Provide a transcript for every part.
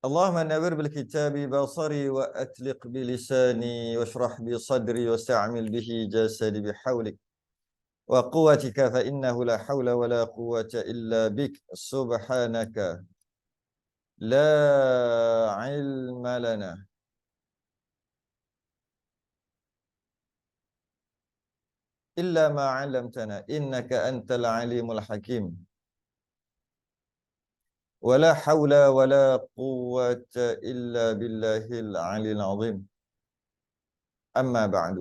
اللهم نور بالكتاب بصري وأتلق بلساني واشرح بي صدري واستعمل به جسدي بحولك وقوتك فإنه لا حول ولا قوة إلا بك سبحانك لا علم لنا إلا ما علمتنا إنك أنت العليم الحكيم ولا حول ولا قوة إلا بالله العلي العظيم أما بعد.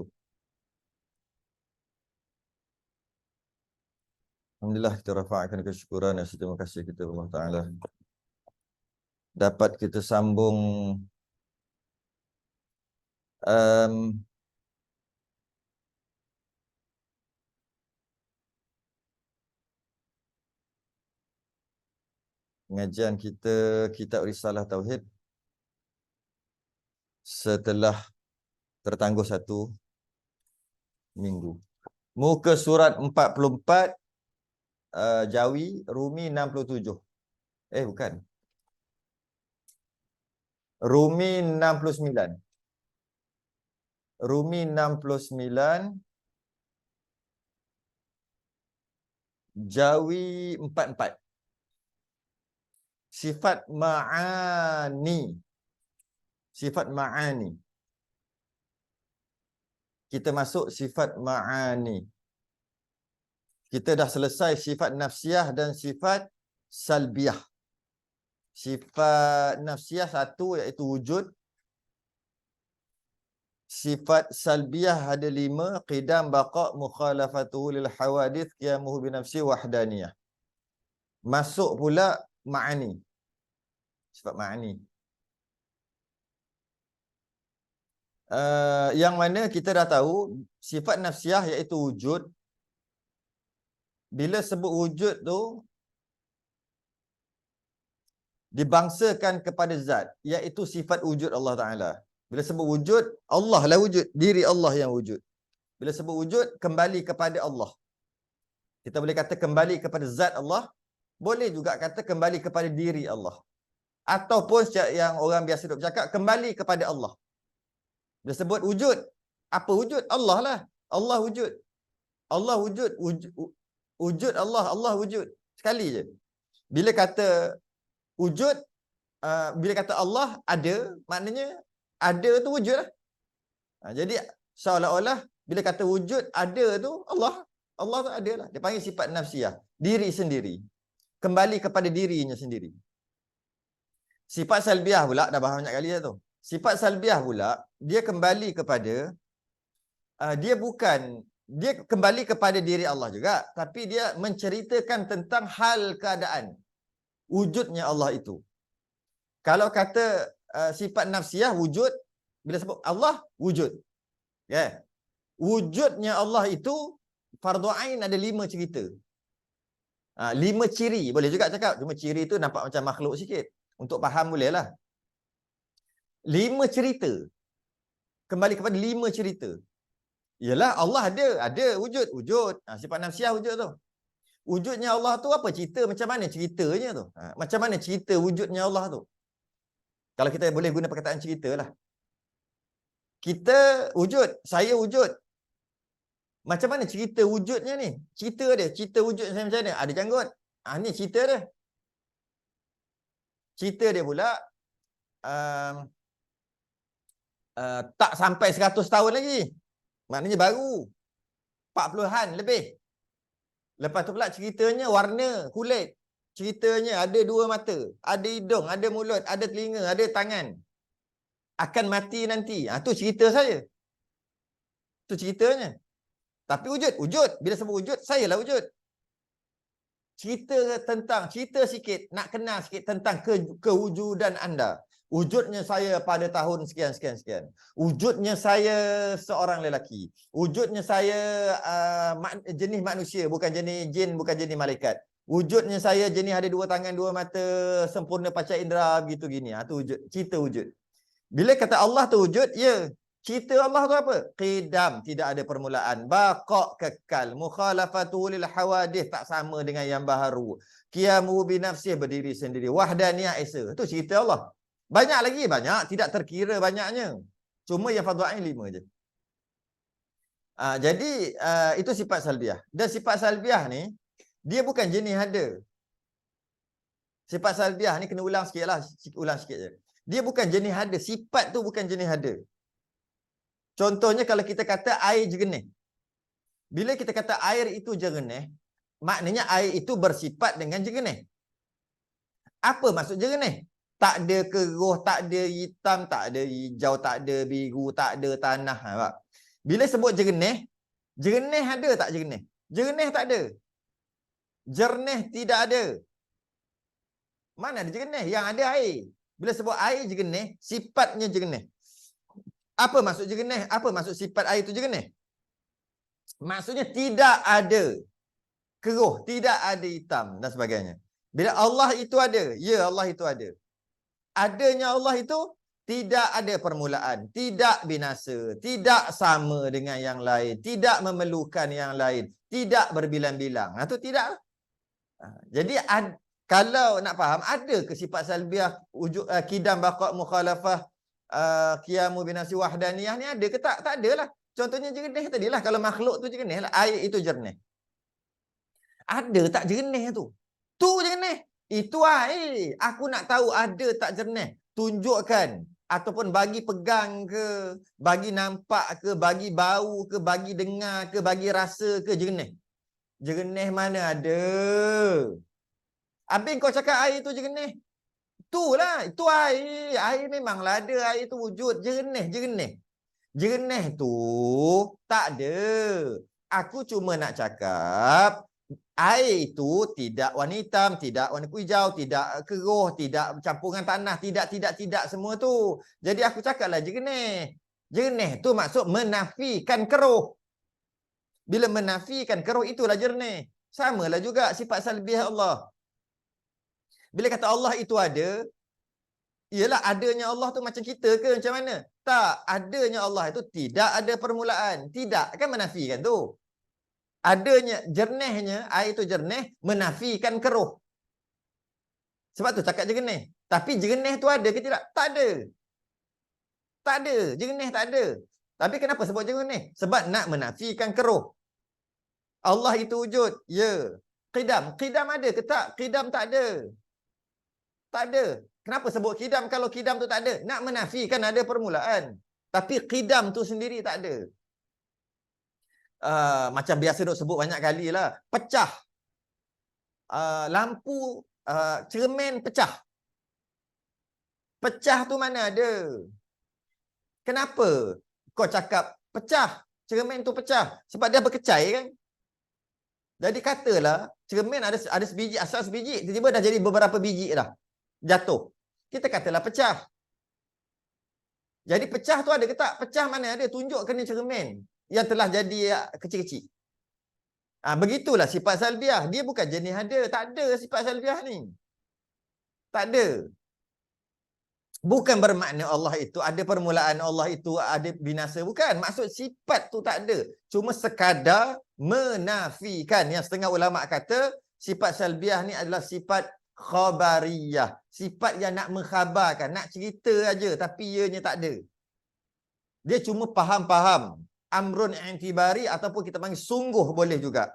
Alhamdulillah, kita rafa'kan kesyukuran dan terima kasih kita Allah Ta'ala dapat kita sambung pengajian kita Kitab Risalah Tauhid setelah tertangguh satu minggu. Muka surat 44, Jawi, Rumi 67. Bukan. Rumi 69. Rumi 69, Jawi 44. Sifat ma'ani. Sifat ma'ani. Kita masuk sifat ma'ani. Kita dah selesai sifat nafsiyah dan sifat salbiyah. Sifat nafsiyah satu iaitu wujud. Sifat salbiyah ada 5. Qidam, baqa', mukhalafatuhu lil hawadith, qiyamuhu binafsi, wahdaniyah. Masuk pula ma'ani. Sifat ma'ani. Yang mana kita dah tahu sifat nafsiyah iaitu wujud. Bila sebut wujud tu dibangsakan kepada zat, iaitu sifat wujud Allah Ta'ala. Bila sebut wujud, Allah lah wujud, diri Allah yang wujud. Bila sebut wujud, kembali kepada Allah. Kita boleh kata kembali kepada zat Allah, boleh juga kata kembali kepada diri Allah. Ataupun yang orang biasa duk bercakap, kembali kepada Allah. Bila sebut wujud, apa wujud? Allah lah. Allah wujud. Allah wujud. Wujud Allah. Allah wujud. Sekali je. Bila kata wujud, bila kata Allah ada, maknanya ada tu wujud lah. Jadi seolah-olah bila kata wujud ada tu Allah. Allah tu ada lah. Dia panggil sifat nafsiyah. Diri sendiri. Kembali kepada dirinya sendiri. Sifat salbiah pula, dah bahas banyak kali dah tu. Sifat salbiah pula, dia kembali kepada, dia kembali kepada diri Allah juga. Tapi dia menceritakan tentang hal keadaan wujudnya Allah itu. Kalau kata sifat nafsiyah wujud, bila sebut Allah wujud. Wujudnya Allah itu fardu ain ada 5 cerita. 5 ciri, boleh juga cakap. Cuma ciri tu nampak macam makhluk sikit. Untuk faham boleh lah. 5 cerita. Kembali kepada 5 cerita. Yalah Allah ada wujud. Sifat nafsiyah wujud tu. Wujudnya Allah tu apa cerita? Macam mana ceritanya tu? Macam mana cerita wujudnya Allah tu? Kalau kita boleh guna perkataan cerita lah. Kita wujud, saya wujud. Macam mana cerita wujudnya ni? Cerita wujud saya macam mana? Ada janggut. Ni cerita dia. Cerita dia pula tak sampai 100 tahun lagi. Maknanya baru. 40-an lebih. Lepas tu pula ceritanya warna kulit. Ceritanya ada 2 mata, ada hidung, ada mulut, ada telinga, ada tangan. Akan mati nanti. Tu cerita saya. Tu ceritanya. Tapi wujud. Bila sebut wujud, saya lah wujud. Cerita sikit, nak kenal sikit tentang kewujudan anda. Wujudnya saya pada tahun sekian. Wujudnya saya seorang lelaki. Wujudnya saya jenis manusia, bukan jenis jin, bukan jenis malaikat. Wujudnya saya jenis ada 2 tangan, 2 mata, sempurna panca indera, begitu gini. Tu wujud, cerita wujud. Bila kata Allah tu wujud, ya, cerita Allah tu apa? Qidam, tidak ada permulaan. Baqa', kekal. Mukhalafatu lil hawadith, tak sama dengan yang baharu. Qiyamu binafsih, berdiri sendiri. Wahdaniyah, esa. Tu cerita Allah. Banyak lagi, banyak. Tidak terkira banyaknya. Cuma yang fardu ain 5 je. Jadi itu sifat salbiah. Dan sifat salbiah ni, dia bukan jenis ada. Sifat salbiah ni kena ulang sikit lah. Ulang sikit je. Dia bukan jenis ada. Sifat tu bukan jenis ada. Contohnya kalau kita kata air jernih. Bila kita kata air itu jernih, maknanya air itu bersifat dengan jernih. Apa maksud jernih? Tak ada keruh, tak ada hitam, tak ada hijau, tak ada biru, tak ada tanah. Bila sebut jernih, jernih ada tak jernih? Jernih tak ada. Jernih tidak ada. Mana ada jernih? Yang ada air. Bila sebut air jernih, sifatnya jernih. Apa maksud jernih? Apa maksud sifat air itu jernih? Maksudnya tidak ada keruh, tidak ada hitam dan sebagainya. Bila Allah itu ada, ya Allah itu ada. Adanya Allah itu tidak ada permulaan, tidak binasa, tidak sama dengan yang lain, tidak memerlukan yang lain, tidak berbilang-bilang. Itu tidak. Jadi kalau nak faham, ada ke sifat salbiah wujud kidam baqa mukhalafah qiyamu binasi wahdaniyah ni ada ke tak? Tak ada lah. Contohnya jernih tadilah, kalau makhluk tu jernih lah, air itu jernih. Ada tak jernih tu? Tu jernih. Itu air. Aku nak tahu ada tak jernih. Tunjukkan ataupun bagi pegang ke, bagi nampak ke, bagi bau ke, bagi dengar ke, bagi rasa ke jernih. Jernih mana ada? Habis kau cakap air tu jernih. Itulah, itu air. Air memanglah ada, air tu wujud. Jernih, jernih. Jernih tu tak ada. Aku cuma nak cakap air itu tidak warna hitam, tidak warna hijau, tidak keruh, tidak campuran tanah, tidak semua tu. Jadi aku cakaplah jernih. Jernih tu maksud menafikan keruh. Bila menafikan keruh itulah jernih. Samalah juga sifat salbiah Allah. Bila kata Allah itu ada, ialah adanya Allah tu macam kita ke macam mana? Tak, adanya Allah itu tidak ada permulaan. Tidak, kan menafikan tu. Adanya, jernihnya, air itu jernih, menafikan keruh. Sebab tu cakap jernih. Tapi jernih tu ada ke tidak? Tak ada. Tak ada, jernih tak ada. Tapi kenapa sebut jernih? Sebab nak menafikan keruh. Allah itu wujud, ya. Qidam, qidam ada ke tak? Qidam tak ada. Tak ada. Kenapa sebut qidam kalau qidam tu tak ada? Nak menafikan ada permulaan. Tapi qidam tu sendiri tak ada. Macam biasa duk sebut banyak kali lah. Pecah. Lampu, cermin pecah. Pecah tu mana ada? Kenapa kau cakap pecah? Cermin tu pecah. Sebab dia berkecai kan? Jadi katalah cermin ada sebiji, asal sebiji, tiba-tiba dah jadi beberapa biji dah. Jatuh. Kita katalah pecah. Jadi pecah tu ada ke tak? Pecah mana ada? Tunjukkan ni cermin yang telah jadi kecil-kecil. Begitulah sifat salbiah. Dia bukan jenis ada. Tak ada sifat salbiah ni. Tak ada. Bukan bermakna Allah itu ada permulaan, Allah itu ada binasa. Bukan. Maksud sifat tu tak ada. Cuma sekadar menafikan. Yang setengah ulama kata sifat salbiah ni adalah sifat khabariyah. Sifat yang nak mengkhabarkan, nak cerita aja tapi ianya tak ada. Dia cuma faham-faham. Amrun i'tibari ataupun kita panggil sungguh boleh juga.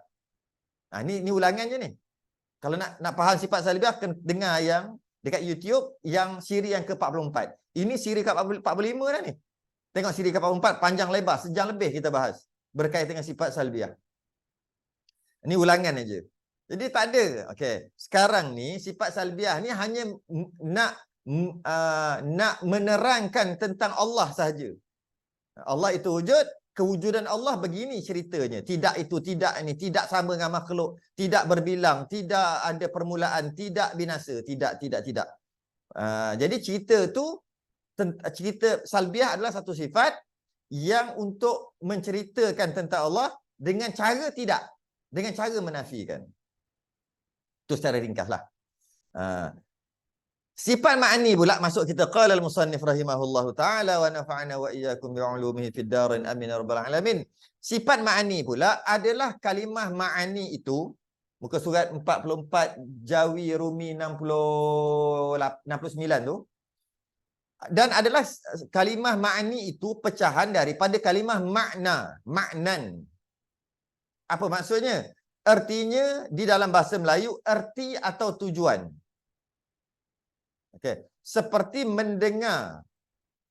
Ni ulangan je ni. Kalau nak faham sifat salbiah, kena dengar yang dekat YouTube yang siri yang ke-44. Ini siri ke-45 dah ni. Tengok siri ke-44 panjang lebar, sejam lebih kita bahas berkaitan dengan sifat salbiah. Ini ulangan aja. Jadi tak ada. Okey. Sekarang ni sifat salbiah ni hanya nak menerangkan tentang Allah sahaja. Allah itu wujud, kewujudan Allah begini ceritanya. Tidak itu, tidak ini, tidak sama dengan makhluk, tidak berbilang, tidak ada permulaan, tidak binasa, tidak. Jadi cerita tu, cerita salbiah adalah satu sifat yang untuk menceritakan tentang Allah dengan cara tidak, dengan cara menafikan. Itu secara ringkaslah. Sifat ma'ani pula masuk kita. Qala al-musannif rahimahullahu ta'ala wa nafa'ana wa iyyakum bi'ulumihi fid darin amin ya rabbal alamin. Sifat ma'ani pula adalah kalimah ma'ani itu, muka surat 44 Jawi Rumi 69 tu. Dan adalah kalimah ma'ni itu pecahan daripada kalimah makna, maknan. Apa maksudnya? Artinya di dalam bahasa Melayu, erti atau tujuan. Okey. Seperti mendengar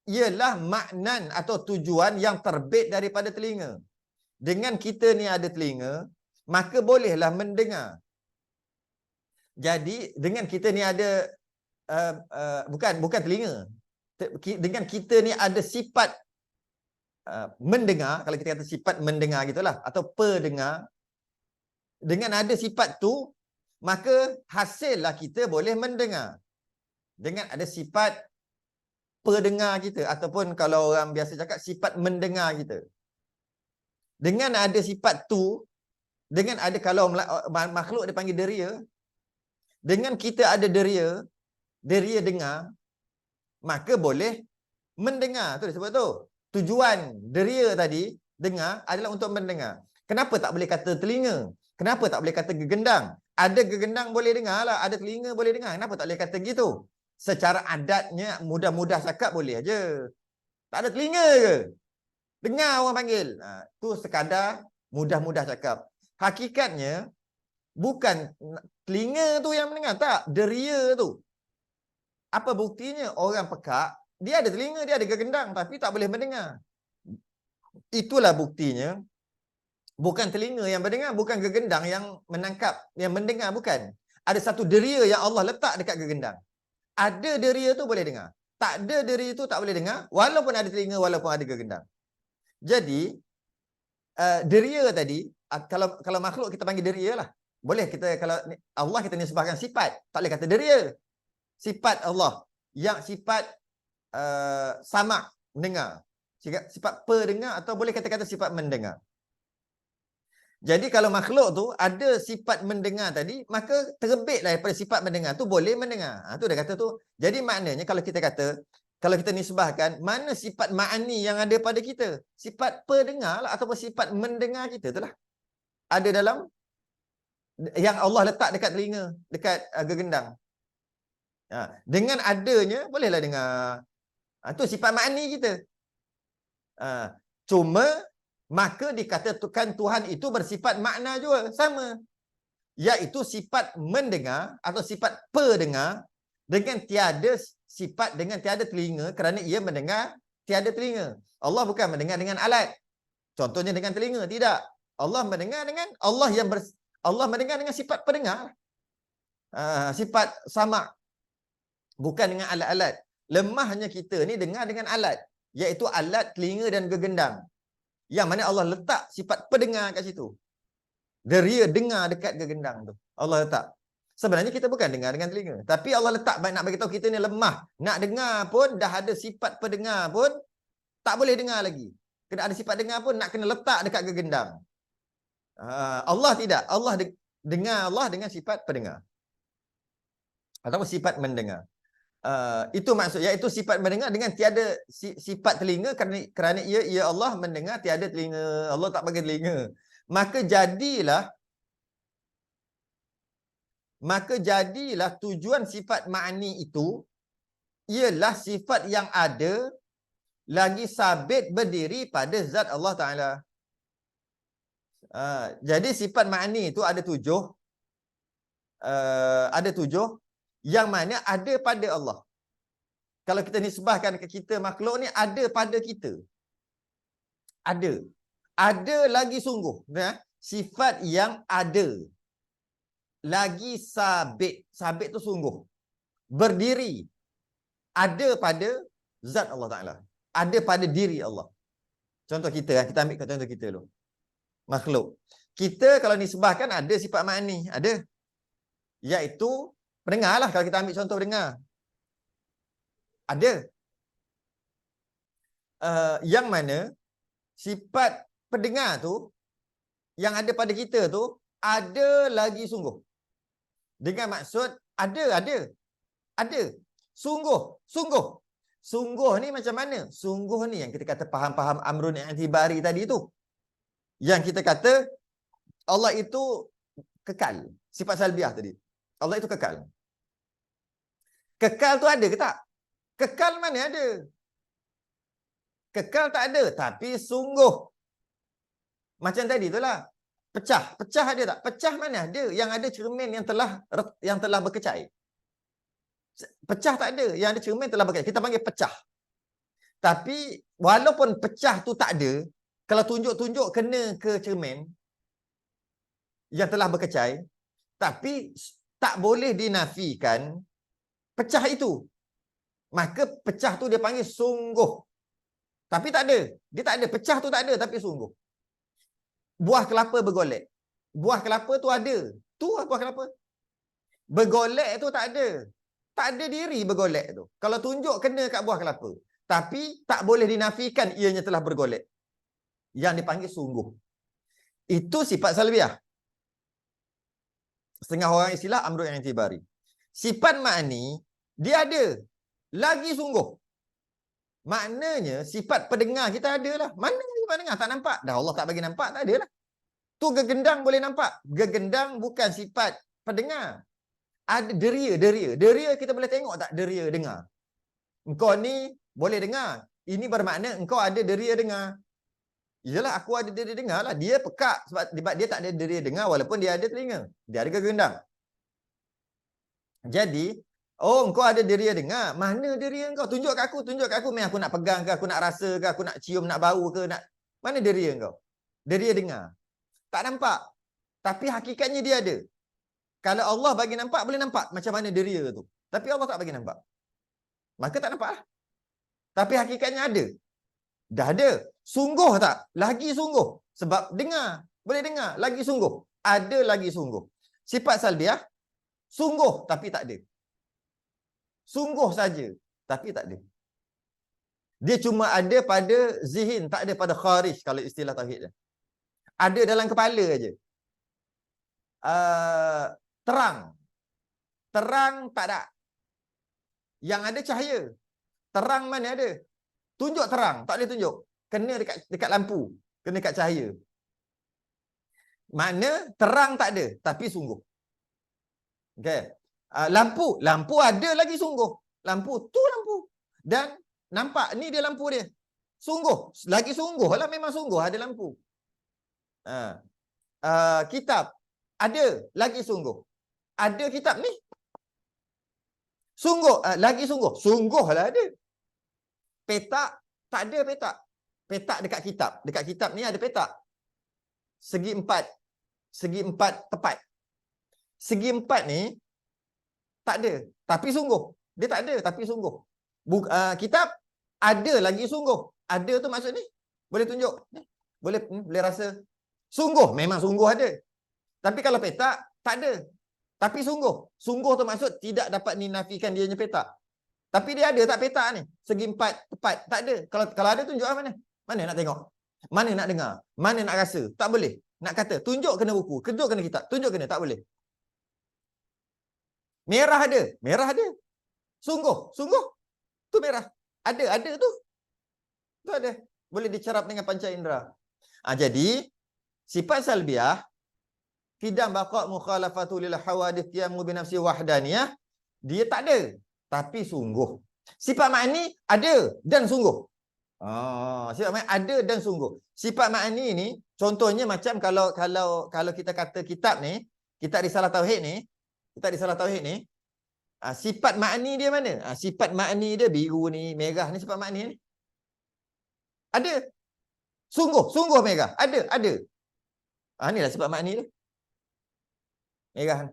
ialah maknan atau tujuan yang terbit daripada telinga. Dengan kita ni ada telinga, maka bolehlah mendengar. Jadi dengan kita ni ada bukan telinga. Dengan kita ni ada sifat mendengar, kalau kita kata sifat mendengar gitulah, atau pendengar. Dengan ada sifat tu, maka hasillah kita boleh mendengar. Dengan ada sifat pendengar kita, ataupun kalau orang biasa cakap sifat mendengar kita. Dengan ada sifat tu, dengan ada, kalau makhluk dia panggil deria, dengan kita ada deria dengar, maka boleh mendengar. Tu dia sebut tu. Tujuan deria tadi, dengar, adalah untuk mendengar. Kenapa tak boleh kata telinga? Kenapa tak boleh kata gegendang? Ada gegendang boleh dengar lah, ada telinga boleh dengar. Kenapa tak boleh kata gitu? Secara adatnya, mudah-mudah cakap boleh aja. Tak ada telinga ke? Dengar orang panggil. Tu sekadar mudah-mudah cakap. Hakikatnya, bukan telinga tu yang mendengar. Tak, deria tu. Apa buktinya? Orang pekak, dia ada telinga, dia ada gegendang, tapi tak boleh mendengar. Itulah buktinya. Bukan telinga yang mendengar, bukan gegendang yang menangkap, yang mendengar, bukan. Ada satu deria yang Allah letak dekat gegendang. Ada deria tu boleh dengar. Tak ada deria tu tak boleh dengar, walaupun ada telinga, walaupun ada gegendang. Jadi, deria tadi, kalau makhluk kita panggil deria lah. Boleh kita, kalau Allah kita nisbahkan sifat, tak boleh kata deria. Sifat Allah, yang sifat sama, mendengar. Sifat pendengar, atau boleh kata-kata sifat mendengar. Jadi kalau makhluk tu ada sifat mendengar tadi, maka terbitlah daripada sifat mendengar tu boleh mendengar. Tu dia kata tu. Jadi maknanya kalau kita kata, kalau kita nisbahkan, mana sifat ma'ani yang ada pada kita? Sifat pendengar lah, ataupun sifat mendengar kita tu lah. Ada dalam yang Allah letak dekat telinga, dekat gegendang. Dengan adanya, bolehlah dengar. Tu sifat ma'ani kita. Cuma, maka dikatakan Tuhan itu bersifat makna juga. Sama. Iaitu sifat mendengar atau sifat pendengar dengan tiada sifat, dengan tiada telinga, kerana ia mendengar tiada telinga. Allah bukan mendengar dengan alat. Contohnya dengan telinga. Tidak. Allah mendengar dengan Allah mendengar dengan sifat pendengar. Sifat sama. Bukan dengan alat-alat. Lemahnya kita ni dengar dengan alat. Iaitu alat telinga dan gegendang. Yang mana Allah letak sifat pendengar kat situ. Deria dengar dekat gegendang tu. Allah letak. Sebenarnya kita bukan dengar dengan telinga. Tapi Allah letak nak bagi tahu kita ni lemah. Nak dengar pun, dah ada sifat pendengar pun, tak boleh dengar lagi. Kena ada sifat dengar pun, nak kena letak dekat gegendang. Allah tidak. Allah dengar Allah dengan sifat pendengar. Ataupun sifat mendengar. Itu maksud, iaitu sifat mendengar dengan tiada sifat telinga, kerana ia Allah mendengar tiada telinga. Allah tak bagi telinga. Maka jadilah tujuan sifat ma'ni itu ialah sifat yang ada lagi sabit berdiri pada zat Allah Ta'ala. Jadi sifat ma'ni itu ada tujuh. Ada tujuh yang mana ada pada Allah. Kalau kita nisbahkan ke kita, makhluk ni ada pada kita. Ada. Ada lagi sungguh. Sifat yang ada. Lagi sabit. Sabit tu sungguh. Berdiri. Ada pada zat Allah Ta'ala. Ada pada diri Allah. Contoh kita, kita ambil contoh kita dulu. Makhluk. Kita kalau nisbahkan ada sifat ma'ni. Ada. Iaitu pendengar lah, kalau kita ambil contoh pendengar. Ada. Yang mana sifat pendengar tu, yang ada pada kita tu, ada lagi sungguh. Dengan maksud, ada. Sungguh. Sungguh ni macam mana? Sungguh ni yang kita kata faham-faham amrun i'tibari tadi tu. Yang kita kata, Allah itu kekal. Sifat salbiah tadi. Allah itu kekal. Kekal tu ada ke tak? Kekal mana ada? Kekal tak ada, tapi sungguh. Macam tadi itulah. Pecah. Pecah ada tak? Pecah mana ada? Yang ada cermin yang telah berkecai. Pecah tak ada. Yang ada cermin telah berkecai. Kita panggil pecah. Tapi walaupun pecah tu tak ada, kalau tunjuk-tunjuk kena ke cermin yang telah berkecai, tapi tak boleh dinafikan pecah itu. Maka pecah tu dia panggil sungguh. Tapi tak ada. Dia tak ada. Pecah tu tak ada, tapi sungguh. Buah kelapa bergolek. Buah kelapa tu ada. Tu buah kelapa. Bergolek tu tak ada. Tak ada diri bergolek tu. Kalau tunjuk kena kat buah kelapa. Tapi tak boleh dinafikan ianya telah bergolek. Yang dipanggil sungguh. Itu sifat salbiah. Setengah orang istilah amrul yang intibari. Sifat ma'ni, dia ada. Lagi sungguh. Maknanya sifat pendengar kita ada lah. Mana sifat dengar? Tak nampak. Dah Allah tak bagi nampak, tak ada lah. Tu gegendang boleh nampak. Gegendang bukan sifat pendengar. Ada deria. Deria kita boleh tengok tak deria dengar? Engkau ni boleh dengar. Ini bermakna engkau ada deria dengar. Yalah, aku ada deria dengar lah. Dia pekak sebab dia tak ada deria dengar walaupun dia ada telinga. Dia ada gegendang. Jadi, oh, engkau ada deria dengar. Mana deria engkau? Tunjuk kat aku. Main aku nak pegang ke, aku nak rasa ke, aku nak cium, nak bau ke, nak... Mana deria engkau? Deria dengar. Tak nampak. Tapi hakikatnya dia ada. Kalau Allah bagi nampak, boleh nampak macam mana deria tu. Tapi Allah tak bagi nampak. Maka tak nampak lah. Tapi hakikatnya ada. Dah ada. Sungguh tak? Lagi sungguh. Sebab dengar. Boleh dengar. Lagi sungguh. Ada lagi sungguh. Sifat salbiah, sungguh tapi tak ada. Sungguh saja tapi tak ada. Dia cuma ada pada zihin, tak ada pada kharij kalau istilah tauhid dia. Ada dalam kepala aja. Terang. Terang tak ada. Yang ada cahaya. Terang mana ada? Tunjuk terang, tak boleh tunjuk. Kena dekat lampu, kena dekat cahaya. Makna terang tak ada tapi sungguh. Okey. Lampu ada lagi sungguh. Lampu tu lampu. Dan nampak ni dia lampu dia. Sungguh, lagi sungguh lah, memang sungguh ada lampu. Kitab ada lagi sungguh. Ada kitab ni. Sungguh, lagi sungguh. Sungguh lah ada. Petak tak ada petak. Petak dekat kitab. Dekat kitab ni ada petak. Segi empat tepat. Segi empat ni tak ada, tapi sungguh. Dia tak ada, tapi sungguh. Kitab ada lagi sungguh. Ada tu maksud ni. Boleh tunjuk. Boleh rasa. Sungguh, memang sungguh ada. Tapi kalau petak, tak ada. Tapi sungguh. Sungguh tu maksud tidak dapat dinafikan dia punya petak. Tapi dia ada tak petak ni? Segi empat tepat. Tak ada. Kalau ada tunjuk mana? Mana nak tengok? Mana nak dengar? Mana nak rasa? Tak boleh. Nak kata, tunjuk kena buku. Tunjuk kena kitab. Tunjuk kena. Tak boleh. Merah ada. Merah ada. Sungguh. Sungguh. Tu merah. Ada tu. Tu ada. Boleh dicarap dengan panca indera. Jadi, sifat salbiah, tidak baqa' mukhalafatu lil hawadith qiyamu bi nafsi wahdaniyah, dia tak ada. Tapi sungguh. Sifat ma'ni ada dan sungguh. Sifat ma'ni ada dan sungguh. Sifat ma'ni ni, contohnya macam kalau kita kata kitab ni, kitab Risalah Tauhid ni, sifat ma'ni dia mana? Sifat ma'ni dia biru ni, merah ni sifat ma'ni ni. Ada. Sungguh merah. Ada. Inilah sifat ma'ni dia. Merah.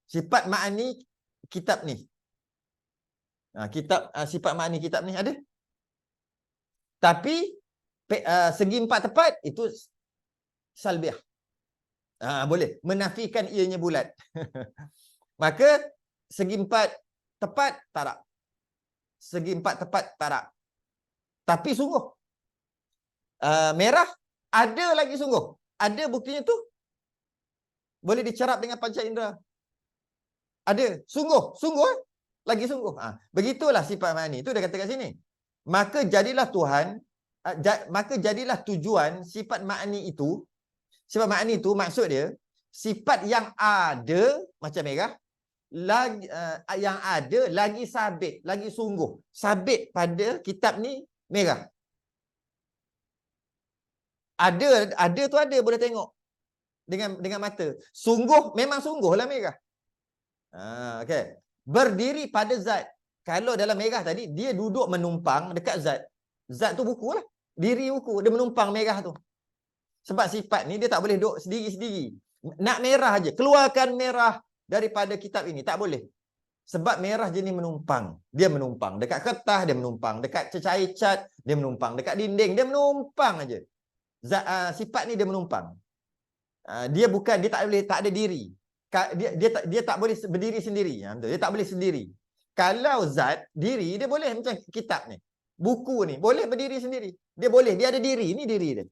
Sifat ma'ni kitab ni. Sifat ma'ni kitab ni ada. Tapi segi empat tepat itu salbiah. Boleh menafikan ianya bulat. Maka segi empat tepat tak ada. Segi empat tepat tak ada. Tapi sungguh. Merah ada lagi sungguh. Ada buktinya tu. Boleh dicarap dengan panca indera. Ada. Sungguh. Lagi sungguh. Begitulah sifat ma'ni. Itu dia kata kat sini. Maka jadilah Tuhan, maka jadilah tujuan sifat ma'ni itu. Sifat ma'ni itu maksud dia, sifat yang ada, macam merah, yang ada lagi sabit, lagi sungguh. Sabit pada kitab ni merah. Ada tu ada boleh tengok dengan mata. Sungguh memang sungguhlah merah. Okey. Berdiri pada zat. Kalau dalam merah tadi dia duduk menumpang dekat zat. Zat tu buku lah. Diri buku, dia menumpang merah tu. Sebab sifat ni dia tak boleh duduk sendiri-sendiri. Nak merah aja, keluarkan merah daripada kitab ini, tak boleh. Sebab merah jenis menumpang. Dia menumpang dekat kertas, dia menumpang dekat cecair cat, dia menumpang dekat dinding, dia menumpang aja. Sifat ni dia menumpang. Dia bukan, dia tak ada diri. Dia tak boleh berdiri sendiri. Dia tak boleh sendiri. Kalau zat diri dia boleh macam kitab ni. Buku ni boleh berdiri sendiri. Dia boleh, dia ada diri, ni diri dia.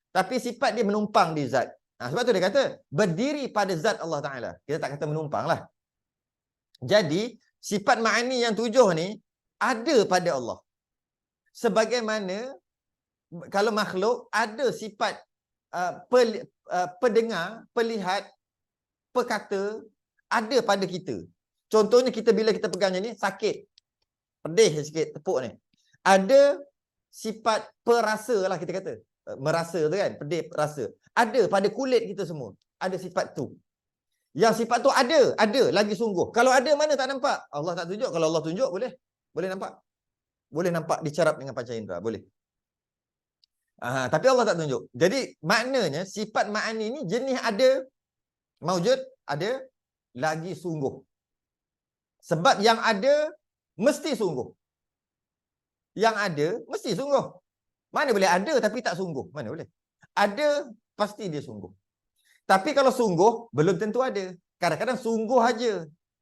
Tapi sifat dia menumpang di zat. Sebab tu dia kata berdiri pada zat Allah Taala. Kita tak kata menumpang lah. Jadi sifat ma'ani yang 7 ni ada pada Allah. Sebagaimana kalau makhluk ada sifat pendengar, pelihat, perkata ada pada kita. Contohnya kita bila kita pegangnya ni sakit. Pedih sikit tepuk ni. Ada sifat perasa lah kita kata. Merasa tu kan, pedih rasa. Ada pada kulit kita semua. Ada sifat tu. Yang sifat tu ada lagi sungguh. Kalau ada mana tak nampak? Allah tak tunjuk. Kalau Allah tunjuk boleh nampak. Boleh nampak dicarap dengan panca indera, boleh. Tapi Allah tak tunjuk. Jadi maknanya sifat ma'ani ni jenis ada maujud, ada lagi sungguh. Sebab yang ada mesti sungguh. Yang ada mesti sungguh. Mana boleh ada tapi tak sungguh? Mana boleh? Ada pasti dia sungguh. Tapi kalau sungguh belum tentu ada. Kadang-kadang sungguh aja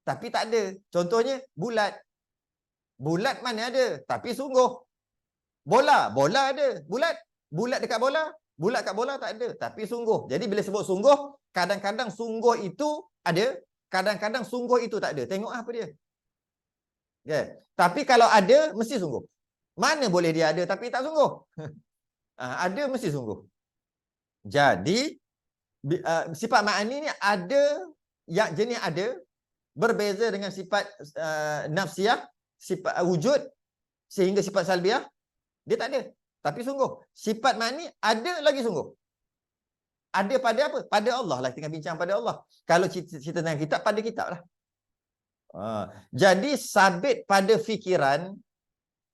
tapi tak ada. Contohnya bulat. Bulat mana ada tapi sungguh. Bola ada. Bulat dekat bola, bulat kat bola tak ada tapi sungguh. Jadi bila sebut sungguh, kadang-kadang sungguh itu ada, kadang-kadang sungguh itu tak ada. Tengok apa dia. Okay. Tapi kalau ada mesti sungguh. Mana boleh dia ada tapi tak sungguh? Ada mesti sungguh. Jadi sifat ma'ani ni ada yang jenis ada berbeza dengan sifat nafsiyah, sifat wujud sehingga sifat salbiah dia tak ada. Tapi sungguh. Sifat ma'ani ada lagi sungguh. Ada pada apa? Pada Allah lah. Tengah bincang pada Allah. Kalau cerita tentang kitab, pada kitab lah. Jadi sabit pada fikiran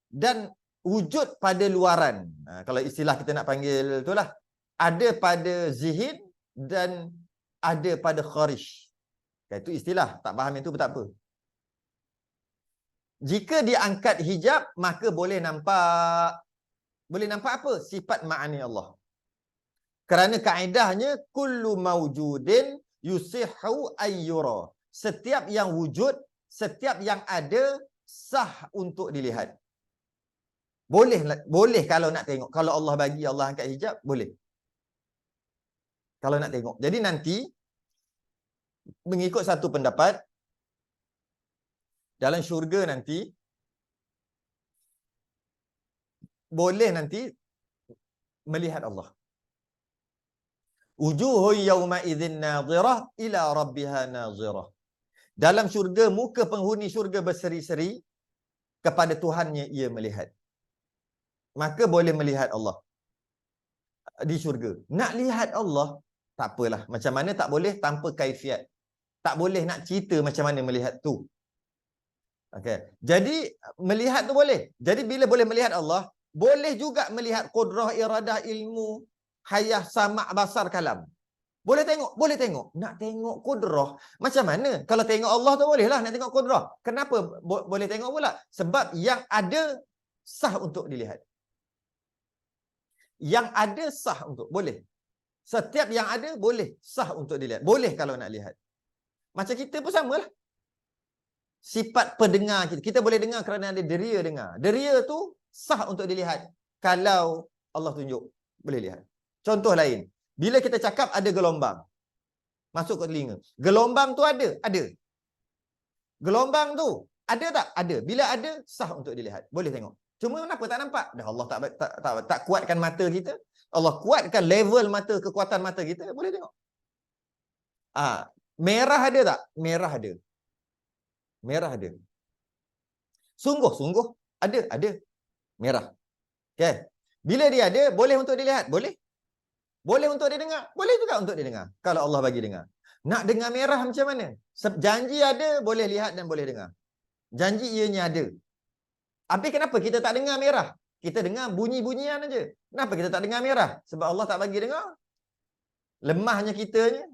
dan wujud pada luaran. Kalau istilah kita nak panggil itulah. Ada pada zihin dan ada pada kharij. Itu istilah. Tak faham itu pun tak apa. Jika diangkat hijab, maka boleh nampak. Boleh nampak apa? Sifat ma'ani Allah. Kerana kaedahnya kullu mawjudin yusihhu ayyura. Setiap yang wujud, setiap yang ada sah untuk dilihat. Boleh kalau nak tengok. Kalau Allah bagi Allah angkat hijab, boleh. Kalau nak tengok. Jadi nanti mengikut satu pendapat dalam syurga nanti boleh nanti melihat Allah. Wujuhun yawma idzin nadhirah ila rabbiha nadhirah. Dalam syurga muka penghuni syurga berseri-seri kepada Tuhannya ia melihat. Maka boleh melihat Allah di syurga. Nak lihat Allah tak apalah. Macam mana tak boleh tanpa kaifiat. Tak boleh nak cerita macam mana melihat tu. Okey. Jadi melihat tu boleh. Jadi bila boleh melihat Allah, boleh juga melihat qudrah, iradah, ilmu, hayah, sama', basar, kalam. Boleh tengok, boleh tengok. Nak tengok qudrah. Macam mana? Kalau tengok Allah tu bolehlah nak tengok qudrah. Kenapa boleh tengok pula? Sebab yang ada sah untuk dilihat. Yang ada sah untuk, boleh. Setiap yang ada boleh sah untuk dilihat. Boleh kalau nak lihat. Macam kita pun samalah. Sifat pendengar kita. Kita boleh dengar kerana ada deria dengar. Deria tu sah untuk dilihat. Kalau Allah tunjuk, boleh lihat. Contoh lain. Bila kita cakap ada gelombang. Masuk ke telinga. Gelombang tu ada? Ada. Gelombang tu ada tak? Ada. Bila ada, sah untuk dilihat. Boleh tengok. Cuma kenapa tak nampak? Dah Allah tak kuatkan mata kita. Allah kuatkan level mata, kekuatan mata kita. Boleh tengok. Merah ada tak? Merah ada. Merah ada. Sungguh ada. Merah. Okay. Bila dia ada, boleh untuk dilihat? Boleh. Boleh untuk dia dengar? Boleh juga untuk dia dengar. Kalau Allah bagi dengar. Nak dengar merah macam mana? Janji ada, boleh lihat dan boleh dengar. Janji ianya ada. Tapi kenapa kita tak dengar merah? Kita dengar bunyi-bunyian aja. Kenapa kita tak dengar merah? Sebab Allah tak bagi dengar. Lemahnya kitanya.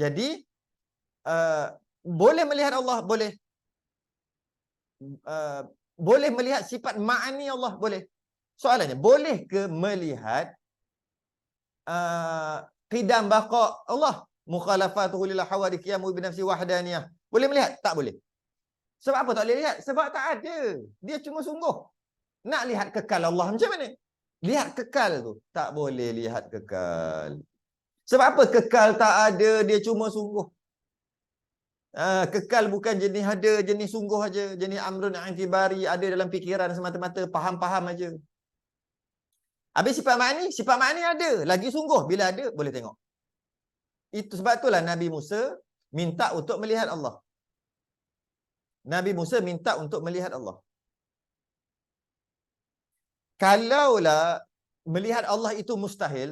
Jadi, boleh melihat Allah, boleh. Boleh melihat sifat ma'ani Allah, boleh. Soalannya, boleh ke melihat qidam baqa Allah, mukhalafatuhu lil hawadith qiyamu bi nafsi wahdaniyah? Boleh melihat? Tak boleh. Sebab apa tak boleh lihat? Sebab tak ada. Dia cuma sungguh. Nak lihat kekal Allah macam mana? Lihat kekal tu. Tak boleh lihat kekal. Sebab apa kekal tak ada, dia cuma sungguh. Kekal bukan jenis ada, jenis sungguh aja, jenis amrun i'tibari, ada dalam fikiran semata-mata, faham-faham aja. Habis sifat makni ada, lagi sungguh. Bila ada, boleh tengok. Itu sebab itulah Nabi Musa minta untuk melihat Allah. Nabi Musa minta untuk melihat Allah. Kalaulah melihat Allah itu mustahil,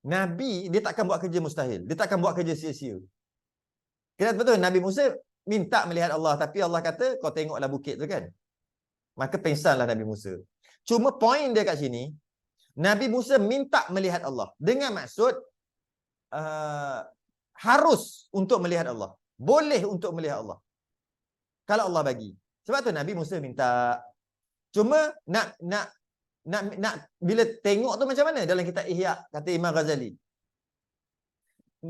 Nabi dia takkan buat kerja mustahil. Dia takkan buat kerja sia-sia. Kita betul Nabi Musa minta melihat Allah, tapi Allah kata kau tengoklah bukit tu kan. Maka pengsanlah Nabi Musa. Cuma poin dia kat sini, Nabi Musa minta melihat Allah dengan maksud harus untuk melihat Allah. Boleh untuk melihat Allah. Kalau Allah bagi. Sebab tu Nabi Musa minta. Cuma nak bila tengok tu macam mana? Dalam kitab Ihya kata Imam Ghazali,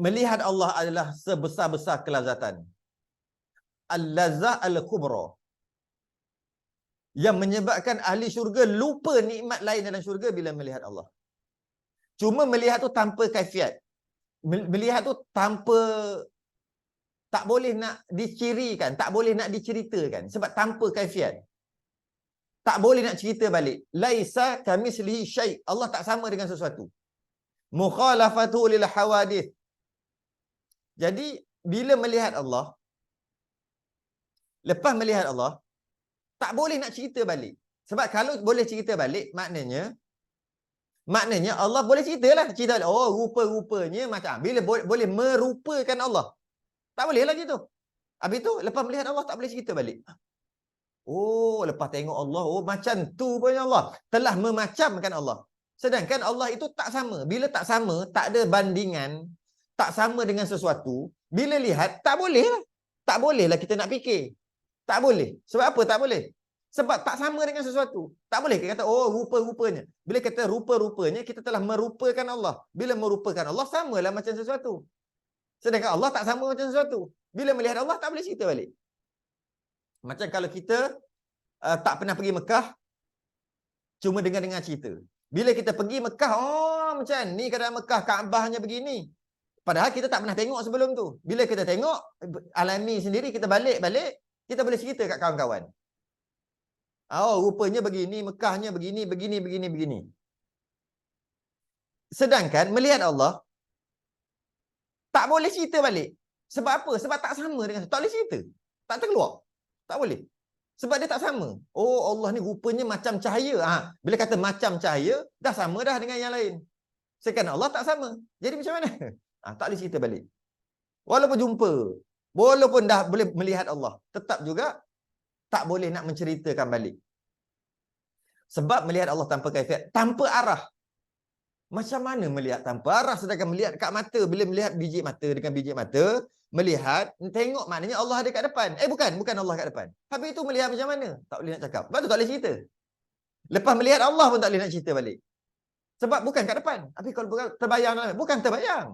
melihat Allah adalah sebesar-besar kelazatan. Al-lazah al-kubra. Yang menyebabkan ahli syurga lupa nikmat lain dalam syurga bila melihat Allah. Cuma melihat tu tanpa kaifiat. Melihat tu tanpa, tak boleh nak dicirikan, tak boleh nak diceritakan sebab tanpa kaifiat. Tak boleh nak cerita balik. Laisa kamitslihi syai'. Allah tak sama dengan sesuatu. Mukhalafatu lil hawadith. Jadi bila melihat Allah, lepas melihat Allah, tak boleh nak cerita balik. Sebab kalau boleh cerita balik, maknanya Allah boleh ceritalah. Cerita balik. Oh, rupa-rupanya macam. Bila boleh merupakan Allah. Tak boleh lagi tu. Habis tu, lepas melihat Allah, tak boleh cerita balik. Oh, lepas tengok Allah, oh macam tu punya Allah. Telah memacamkan Allah. Sedangkan Allah itu tak sama. Bila tak sama, tak ada bandingan, tak sama dengan sesuatu. Bila lihat, tak boleh lah. Tak boleh lah kita nak fikir. Tak boleh. Sebab apa tak boleh? Sebab tak sama dengan sesuatu. Tak boleh kita kata, oh rupa-rupanya. Bila kata rupa-rupanya, kita telah merupakan Allah. Bila merupakan Allah, samalah macam sesuatu. Sedangkan Allah tak sama macam sesuatu. Bila melihat Allah, tak boleh cerita balik. Macam kalau kita tak pernah pergi Mekah, cuma dengar-dengar cerita. Bila kita pergi Mekah, oh macam ni keadaan Mekah, Kaabahnya begini. Padahal kita tak pernah tengok sebelum tu. Bila kita tengok, alami sendiri, kita balik-balik, kita boleh cerita kat kawan-kawan. Oh, rupanya begini, Mekahnya begini. Sedangkan melihat Allah, tak boleh cerita balik. Sebab apa? Sebab tak sama dengan, tak boleh cerita. Tak terkeluar. Tak boleh. Sebab dia tak sama. Oh, Allah ni rupanya macam cahaya. Bila kata macam cahaya, dah sama dah dengan yang lain. Sekarang Allah tak sama. Jadi macam mana? Tak boleh cerita balik. Walaupun jumpa, walaupun dah boleh melihat Allah, tetap juga tak boleh nak menceritakan balik. Sebab melihat Allah tanpa kaifiat, tanpa arah. Macam mana melihat tanpa arah? Sedangkan melihat kat mata, bila melihat biji mata dengan biji mata, melihat, tengok maknanya Allah ada kat depan. Bukan Allah kat depan. Habis itu melihat macam mana? Tak boleh nak cakap. Lepas tu tak boleh cerita. Lepas melihat Allah pun tak boleh nak cerita balik. Sebab bukan kat depan. Tapi kalau terbayang, bukan terbayang.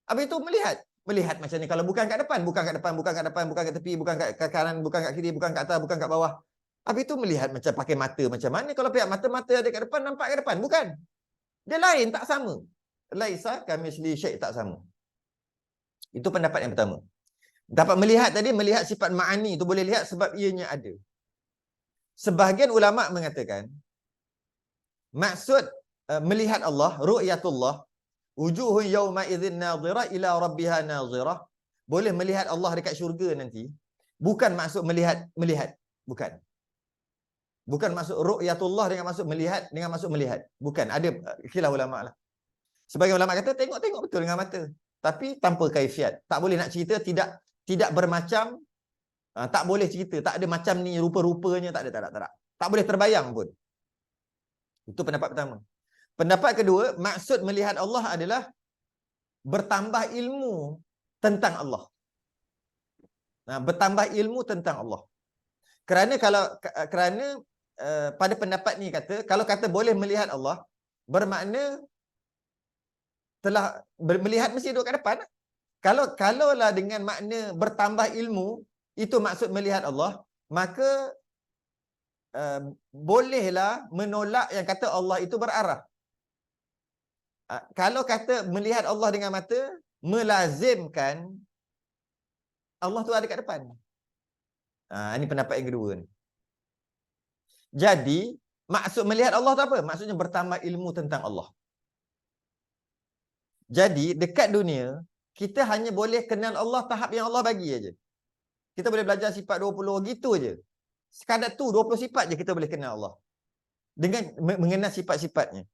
Habis itu melihat. Melihat macam ni. Kalau bukan kat depan, bukan kat depan, bukan kat depan, bukan kat tepi, bukan kat kanan, bukan kat kiri, bukan kat atas, bukan kat bawah. Habis itu melihat macam pakai mata macam mana. Kalau pihak mata ada kat depan, nampak kat depan. Bukan. Dia lain, tak sama. Laisa kamitslihi syai', tak sama. Itu pendapat yang pertama. Dapat melihat tadi, melihat sifat ma'ani itu boleh lihat sebab ianya ada. Sebahagian ulama mengatakan, maksud melihat Allah, ru'yatullah, wujuhun yawma idzin nadhirah ila rabbiha nadhirah, boleh melihat Allah dekat syurga nanti, bukan maksud melihat. Bukan. Bukan maksud ru'yatullah dengan maksud melihat. Bukan. Ada khilaf ulama lah. Sebagian ulama kata tengok betul dengan mata. Tapi tanpa kaifiat. Tak boleh nak cerita tidak bermacam, tak boleh cerita, tak ada macam ni rupa-rupanya, tak ada. Tak boleh terbayang pun. Itu pendapat pertama. Pendapat kedua, maksud melihat Allah adalah bertambah ilmu tentang Allah. Bertambah ilmu tentang Allah. Kerana pada pendapat ni kata, kalau kata boleh melihat Allah, bermakna telah melihat mesti duduk kat depan. Kalaulah dengan makna bertambah ilmu, itu maksud melihat Allah, maka bolehlah menolak yang kata Allah itu berarah. Kalau kata melihat Allah dengan mata, melazimkan Allah tu ada kat depan. Ini pendapat yang kedua ni. Jadi, maksud melihat Allah tu apa? Maksudnya bertambah ilmu tentang Allah. Jadi, dekat dunia, kita hanya boleh kenal Allah tahap yang Allah bagi aja. Kita boleh belajar sifat 20 gitu aja. Sekadar tu 20 sifat je kita boleh kenal Allah. Dengan mengenal sifat-sifatnya.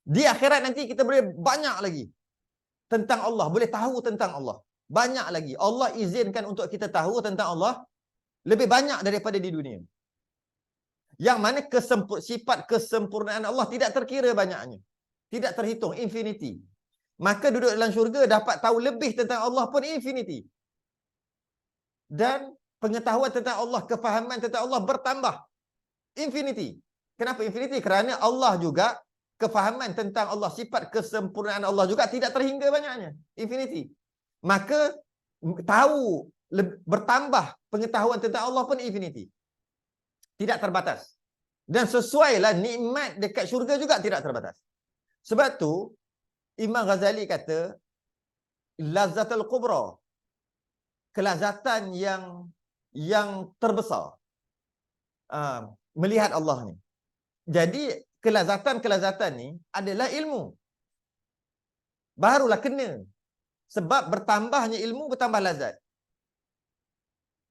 Di akhirat nanti kita boleh banyak lagi tentang Allah, boleh tahu tentang Allah. Banyak lagi. Allah izinkan untuk kita tahu tentang Allah lebih banyak daripada di dunia. Yang mana sifat kesempurnaan Allah tidak terkira banyaknya. Tidak terhitung, infinity. Maka duduk dalam syurga dapat tahu lebih tentang Allah pun infinity. Dan pengetahuan tentang Allah, kefahaman tentang Allah bertambah. Infinity. Kenapa infinity? Kerana Allah juga, kefahaman tentang Allah, sifat kesempurnaan Allah juga tidak terhingga banyaknya. Infinity. Maka tahu, bertambah pengetahuan tentang Allah pun infinity. Tidak terbatas. Dan sesuailah nikmat dekat syurga juga tidak terbatas. Sebab tu, Imam Ghazali kata, lazzatul kubra, kelazatan yang terbesar, melihat Allah ni. Jadi, kelazatan ni adalah ilmu. Barulah kena. Sebab bertambahnya ilmu, bertambah lazat.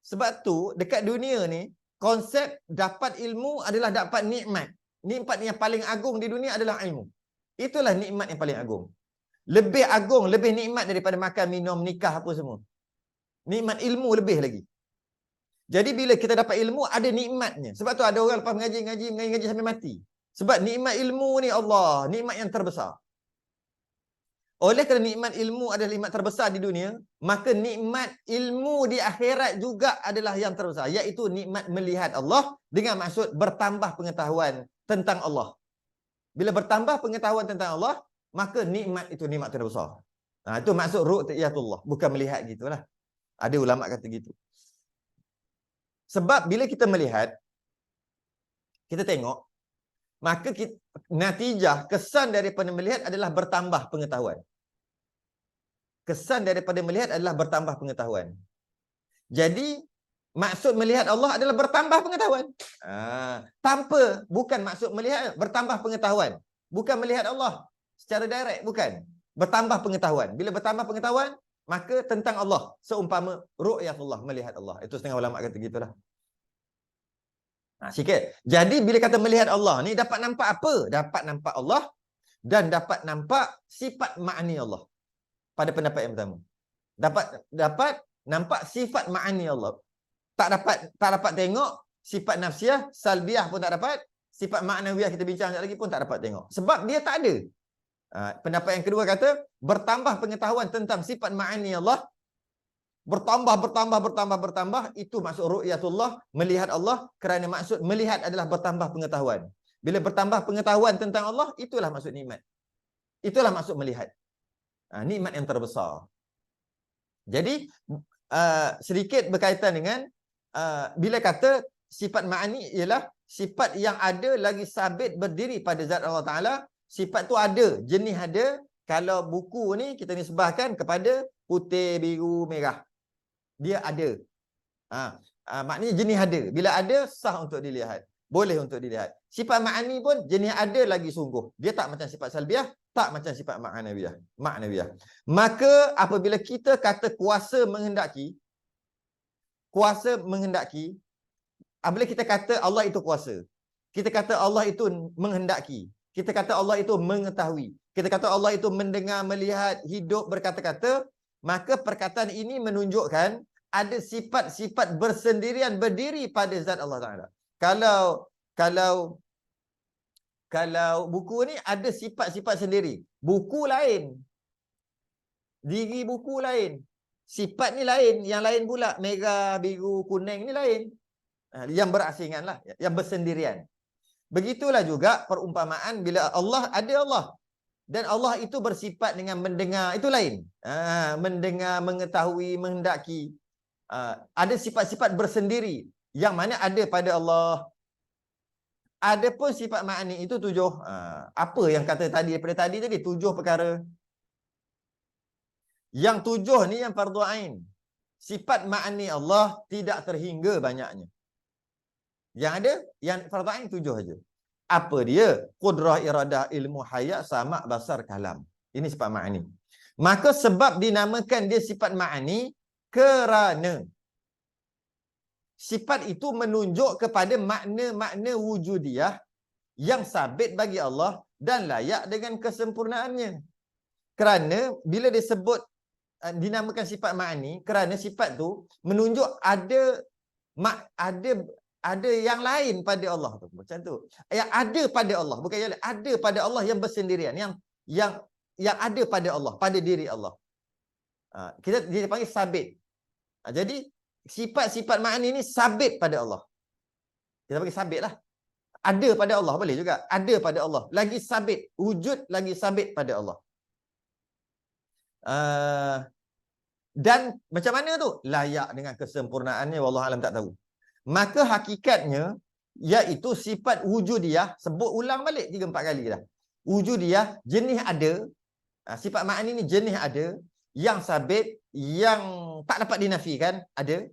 Sebab tu, dekat dunia ni, konsep dapat ilmu adalah dapat nikmat. Nikmat yang paling agung di dunia adalah ilmu. Itulah nikmat yang paling agung. Lebih agung, lebih nikmat daripada makan, minum, nikah apa semua. Nikmat ilmu lebih lagi. Jadi bila kita dapat ilmu, ada nikmatnya. Sebab tu ada orang lepas mengaji sampai mati. Sebab nikmat ilmu ni Allah, nikmat yang terbesar. Oleh kerana nikmat ilmu adalah nikmat terbesar di dunia, maka nikmat ilmu di akhirat juga adalah yang terbesar, iaitu nikmat melihat Allah dengan maksud bertambah pengetahuan tentang Allah. Bila bertambah pengetahuan tentang Allah, maka nikmat itu nikmat terbesar. Itu maksud ru'yatullah, bukan melihat gitulah. Ada ulama kata gitu. Sebab bila kita melihat, kita tengok, maka natijah, kesan daripada melihat adalah bertambah pengetahuan. Kesan daripada melihat adalah bertambah pengetahuan. Jadi, maksud melihat Allah adalah bertambah pengetahuan. Bukan maksud melihat, bertambah pengetahuan. Bukan melihat Allah secara direct, bukan. Bertambah pengetahuan. Bila bertambah pengetahuan, maka tentang Allah. Seumpama ru'yatullah, melihat Allah. Itu setengah ulama kata gitulah. Sikit. Jadi bila kata melihat Allah ni dapat nampak apa? Dapat nampak Allah dan dapat nampak sifat ma'ani Allah. Pada pendapat yang pertama. Dapat nampak sifat ma'ani Allah. Tak dapat tengok sifat nafsiyah, salbiyah pun tak dapat. Sifat ma'nawiyah kita bincang sekejap lagi pun tak dapat tengok. Sebab dia tak ada. Pendapat yang kedua kata bertambah pengetahuan tentang sifat ma'ani Allah. Bertambah, itu maksud ru'yatullah, melihat Allah, kerana maksud melihat adalah bertambah pengetahuan. Bila bertambah pengetahuan tentang Allah, itulah maksud nikmat. Itulah maksud melihat. Nikmat yang terbesar. Jadi, sedikit berkaitan dengan, bila kata sifat ma'ani ialah sifat yang ada lagi sabit berdiri pada zat Allah Ta'ala. Sifat tu ada, jenis ada. Kalau buku ni kita nisbahkan kepada putih, biru, merah. Dia ada. Maknanya jenis ada. Bila ada, sah untuk dilihat. Boleh untuk dilihat. Sifat ma'ani pun jenis ada lagi sungguh. Dia tak macam sifat salbiah, tak macam sifat ma'nawiyah. Maka apabila kita kata kuasa menghendaki, apabila kita kata Allah itu kuasa, kita kata Allah itu menghendaki, kita kata Allah itu mengetahui, kita kata Allah itu mendengar, melihat, hidup, berkata-kata, maka perkataan ini menunjukkan ada sifat-sifat bersendirian berdiri pada zat Allah Taala. Kalau buku ni ada sifat-sifat sendiri. Buku lain. Diri buku lain. Sifat ni lain. Yang lain pula. Merah, biru, kuning ni lain. Yang berasingan lah. Yang bersendirian. Begitulah juga perumpamaan bila Allah ada Allah. Dan Allah itu bersifat dengan mendengar. Itu lain. Mendengar, mengetahui, menghendaki. Ada sifat-sifat bersendiri. Yang mana ada pada Allah. Adapun sifat ma'ani itu 7. Apa yang kata tadi daripada tadi 7 perkara. Yang 7 ni yang fardu ain. Sifat ma'ani Allah tidak terhingga banyaknya. Yang ada yang fardu ain 7 saja. Apa dia? Qudrah, iradah, ilmu, hayat, sama, basar, kalam. Ini sifat ma'ani. Maka sebab dinamakan dia sifat ma'ani kerana sifat itu menunjuk kepada makna-makna wujudiyah yang sabit bagi Allah dan layak dengan kesempurnaannya. Kerana bila disebut dinamakan sifat ma'ani, kerana sifat tu menunjuk ada yang lain pada Allah tu. Macam tu. Yang ada pada Allah, bukan yang lain. Ada pada Allah yang bersendirian, yang ada pada Allah, pada diri Allah. Dia panggil sabit. Jadi sifat-sifat ma'ani ni sabit pada Allah. Kita panggil sabit lah. Ada pada Allah, boleh juga. Ada pada Allah. Lagi sabit. Wujud lagi sabit pada Allah. Dan macam mana tu? Layak dengan kesempurnaannya, wallahualam tak tahu. Maka hakikatnya, iaitu sifat wujudiyah, sebut ulang balik 3-4 kali dah. Wujudiyah, jenis ada. Sifat ma'ani ni jenis ada. Yang sabit, yang tak dapat dinafikan, ada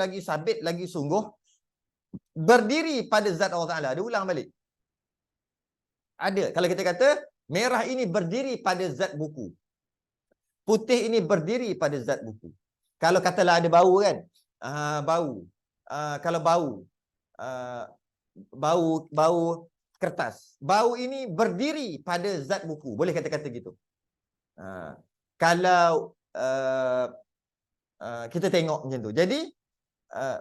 lagi sabit, lagi sungguh, berdiri pada zat Allah Ta'ala. Dia ulang balik. Ada. Kalau kita kata, merah ini berdiri pada zat buku. Putih ini berdiri pada zat buku. Kalau katalah ada bau kan? Bau. Kalau bau kertas. Bau ini berdiri pada zat buku. Boleh kata-kata gitu. Kalau kita tengok macam tu. Jadi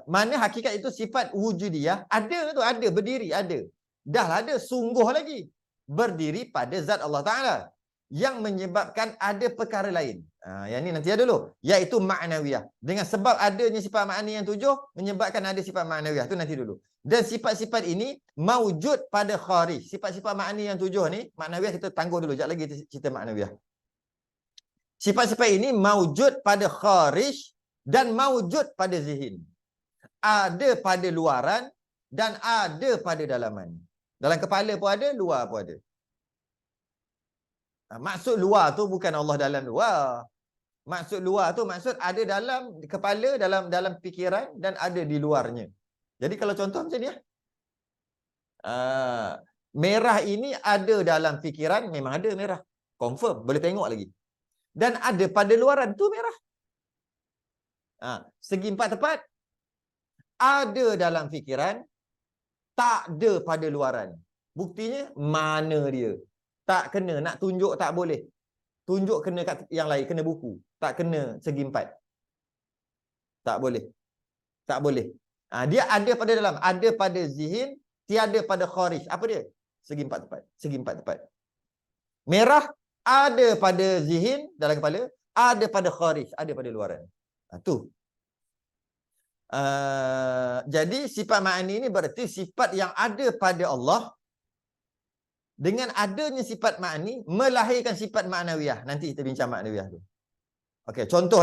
mana hakikat itu sifat wujudiyah, ada tu, ada berdiri, ada. Dah ada sungguh lagi berdiri pada zat Allah Taala yang menyebabkan ada perkara lain. Yang ni nanti ada dulu, iaitu ma'nawiyah. Dengan sebab adanya sifat ma'ani yang 7 menyebabkan ada sifat ma'nawiyah tu nanti dulu. Dan sifat-sifat ini maujud pada kharij. Sifat-sifat ma'ani yang 7 ni, ma'nawiyah kita tangguh dulu, sekejap lagi kita cerita ma'nawiyah. Sifat-sifat ini maujud pada kharij dan maujud pada zihin. Ada pada luaran dan ada pada dalaman. Dalam kepala pun ada, luar pun ada. Maksud luar tu bukan Allah dalam luar. Maksud luar tu maksud ada dalam kepala, dalam fikiran dan ada di luarnya. Jadi kalau contoh macam ni merah ini ada dalam fikiran, memang ada merah. Confirm, boleh tengok lagi. Dan ada pada luaran tu merah. Segi 4 tepat ada dalam fikiran, tak ada pada luaran. Buktinya mana dia? Tak kena, nak tunjuk tak boleh. Tunjuk kena kat yang lain, kena buku. Tak kena segi 4. Tak boleh. Tak boleh. Dia ada pada dalam, ada pada zihin, tiada pada kharij. Apa dia? Segi 4 tepat. Segi 4 tepat. Merah ada pada zihin dalam kepala, ada pada kharij, ada pada luaran. Tu. Jadi sifat ma'ani ini berarti sifat yang ada pada Allah. Dengan adanya sifat ma'ani melahirkan sifat ma'nawiyah. Nanti kita bincang ma'nawiyah tu. Okey, contoh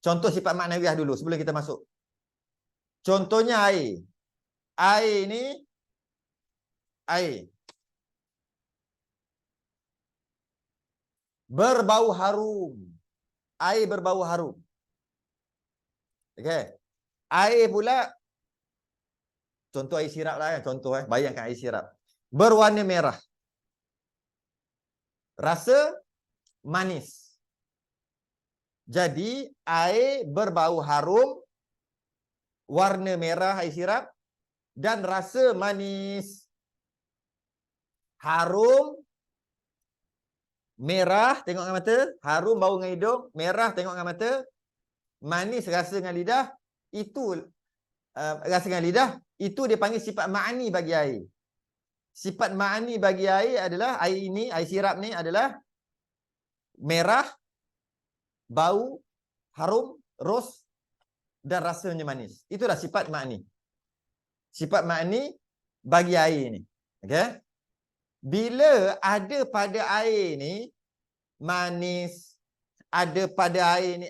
Contoh sifat ma'nawiyah dulu sebelum kita masuk. Contohnya air. Air ni air. Berbau harum. Air berbau harum. Okey. Air pula Contoh air sirap lah kan. Contoh bayangkan air sirap. Berwarna merah. Rasa manis. Jadi air berbau harum, warna merah air sirap dan rasa manis. Harum, merah tengok dengan mata, harum bau dengan hidung, merah tengok dengan mata, manis rasa dengan lidah, itu rasa dengan lidah, itu dia panggil sifat ma'ani bagi air. Sifat ma'ani bagi air adalah air ini, air sirap ni adalah merah, bau, harum, ros dan rasanya manis. Itulah sifat ma'ani. Sifat ma'ani bagi air ni. Okey? Bila ada pada air ni manis, ada pada air ni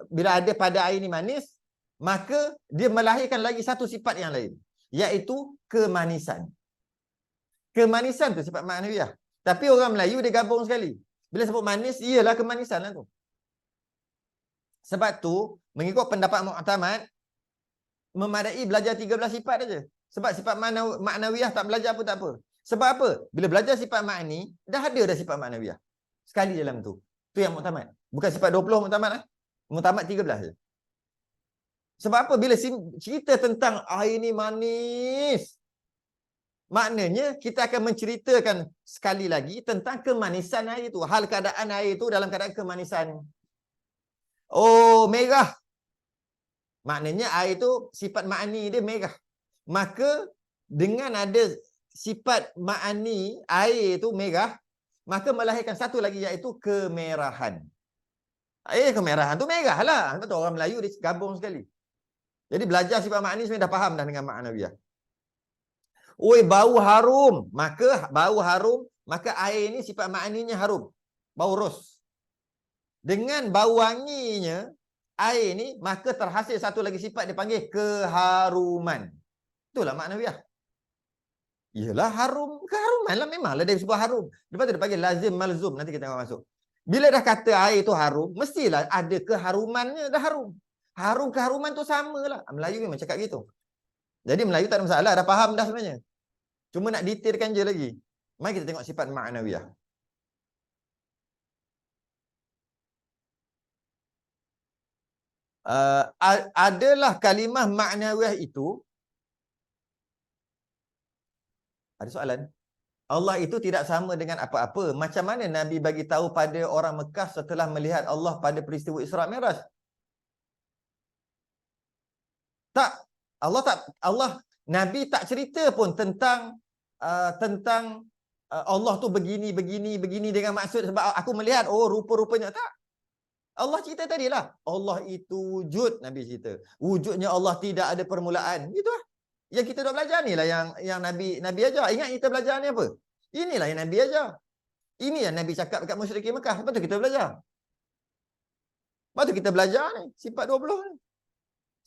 bila ada pada air ni manis, maka dia melahirkan lagi satu sifat yang lain, iaitu kemanisan. Kemanisan tu sifat ma'nawiyah. Tapi orang Melayu dia gabung sekali. Bila sebut manis, iyalah kemanisan lah tu. Sebab tu, mengikut pendapat Mu'tamad, memadai belajar 13 sifat aja. Sebab sifat ma'nawiyah tak belajar pun tak apa. Sebab apa? Bila belajar sifat ma'ni, dah ada dah sifat ma'nawiyah. Sekali dalam tu. Tu yang Mu'tamad. Bukan sifat 20 Mu'tamad lah. Mu'tamad 13 je. Sebab apa? Bila cerita tentang air ni manis, maknanya kita akan menceritakan sekali lagi tentang kemanisan air itu. Hal keadaan air itu dalam keadaan kemanisan. Oh, merah. Maknanya air itu sifat ma'ni dia merah. Maka dengan ada sifat ma'ani air itu merah, maka melahirkan satu lagi iaitu kemerahan. Air kemerahan tu merah lah. Betul, orang Melayu dia gabung sekali. Jadi belajar sifat ma'ani sebenarnya dah faham dah dengan ma'nawiyah. Oi, bau harum. Maka bau harum, maka air ni sifat ma'aninya harum. Bau ros. Dengan bau wanginya air ni, maka terhasil satu lagi sifat dipanggil keharuman. Itulah ma'nawiyah. Ialah harum, keharuman lah, memanglah dia sebut harum. Lepas tu dia panggil lazim malzum, nanti kita tengok masuk. Bila dah kata air tu harum, mestilah ada keharumannya dah harum. Harum keharuman tu samalah. Melayu memang cakap gitu. Jadi Melayu tak ada masalah, dah faham dah sebenarnya. Cuma nak detailkan je lagi. Mari kita tengok sifat ma'nawiyah. Adalah kalimah ma'nawiyah itu, ada soalan? Allah itu tidak sama dengan apa-apa. Macam mana Nabi bagi tahu pada orang Mekah setelah melihat Allah pada peristiwa Isra' Mi'raj? Tak. Nabi tak cerita pun tentang Allah tu begini dengan maksud sebab aku melihat, oh rupa-rupanya. Tak. Allah cerita tadilah. Allah itu wujud, Nabi cerita. Wujudnya Allah tidak ada permulaan. Itulah. Yang kita dah belajar ni lah yang Nabi ajar. Ingat kita belajar ni apa? Inilah yang Nabi ajar. Ini yang Nabi cakap dekat musyrikin Mekah. Lepas tu kita belajar. Lepas tu kita belajar ni. Sifat 20 ni.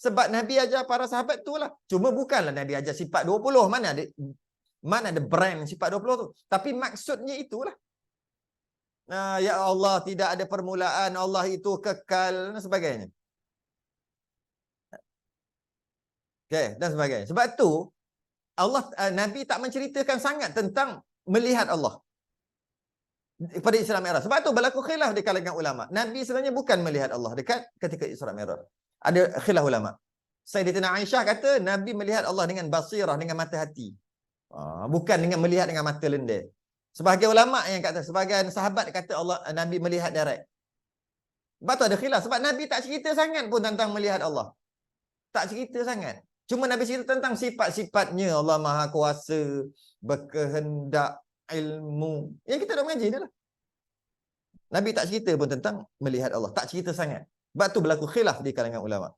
Sebab Nabi ajar para sahabat tu lah. Cuma bukanlah Nabi ajar sifat 20. Mana ada brand sifat 20 tu. Tapi maksudnya itulah. Ya Allah tidak ada permulaan. Allah itu kekal dan sebagainya. Okay, dan sebagainya. Sebab tu Nabi tak menceritakan sangat tentang melihat Allah pada Isra' Mi'raj. Sebab tu berlaku khilaf di kalangan ulama. Nabi sebenarnya bukan melihat Allah ketika Isra' Mi'raj. Ada khilaf ulama. Sayyidatina Aisyah kata Nabi melihat Allah dengan basirah, dengan mata hati. Bukan dengan melihat dengan mata lendir. Sebahagian ulama yang kata, sebahagian sahabat kata Nabi melihat direct. Sebab tu ada khilaf. Sebab Nabi tak cerita sangat pun tentang melihat Allah. Tak cerita sangat. Cuma Nabi cerita tentang sifat-sifatnya. Allah Maha Kuasa, berkehendak, ilmu. Yang kita dah mengaji ni lah. Nabi tak cerita pun tentang melihat Allah. Tak cerita sangat. Sebab tu berlaku khilaf di kalangan ulama.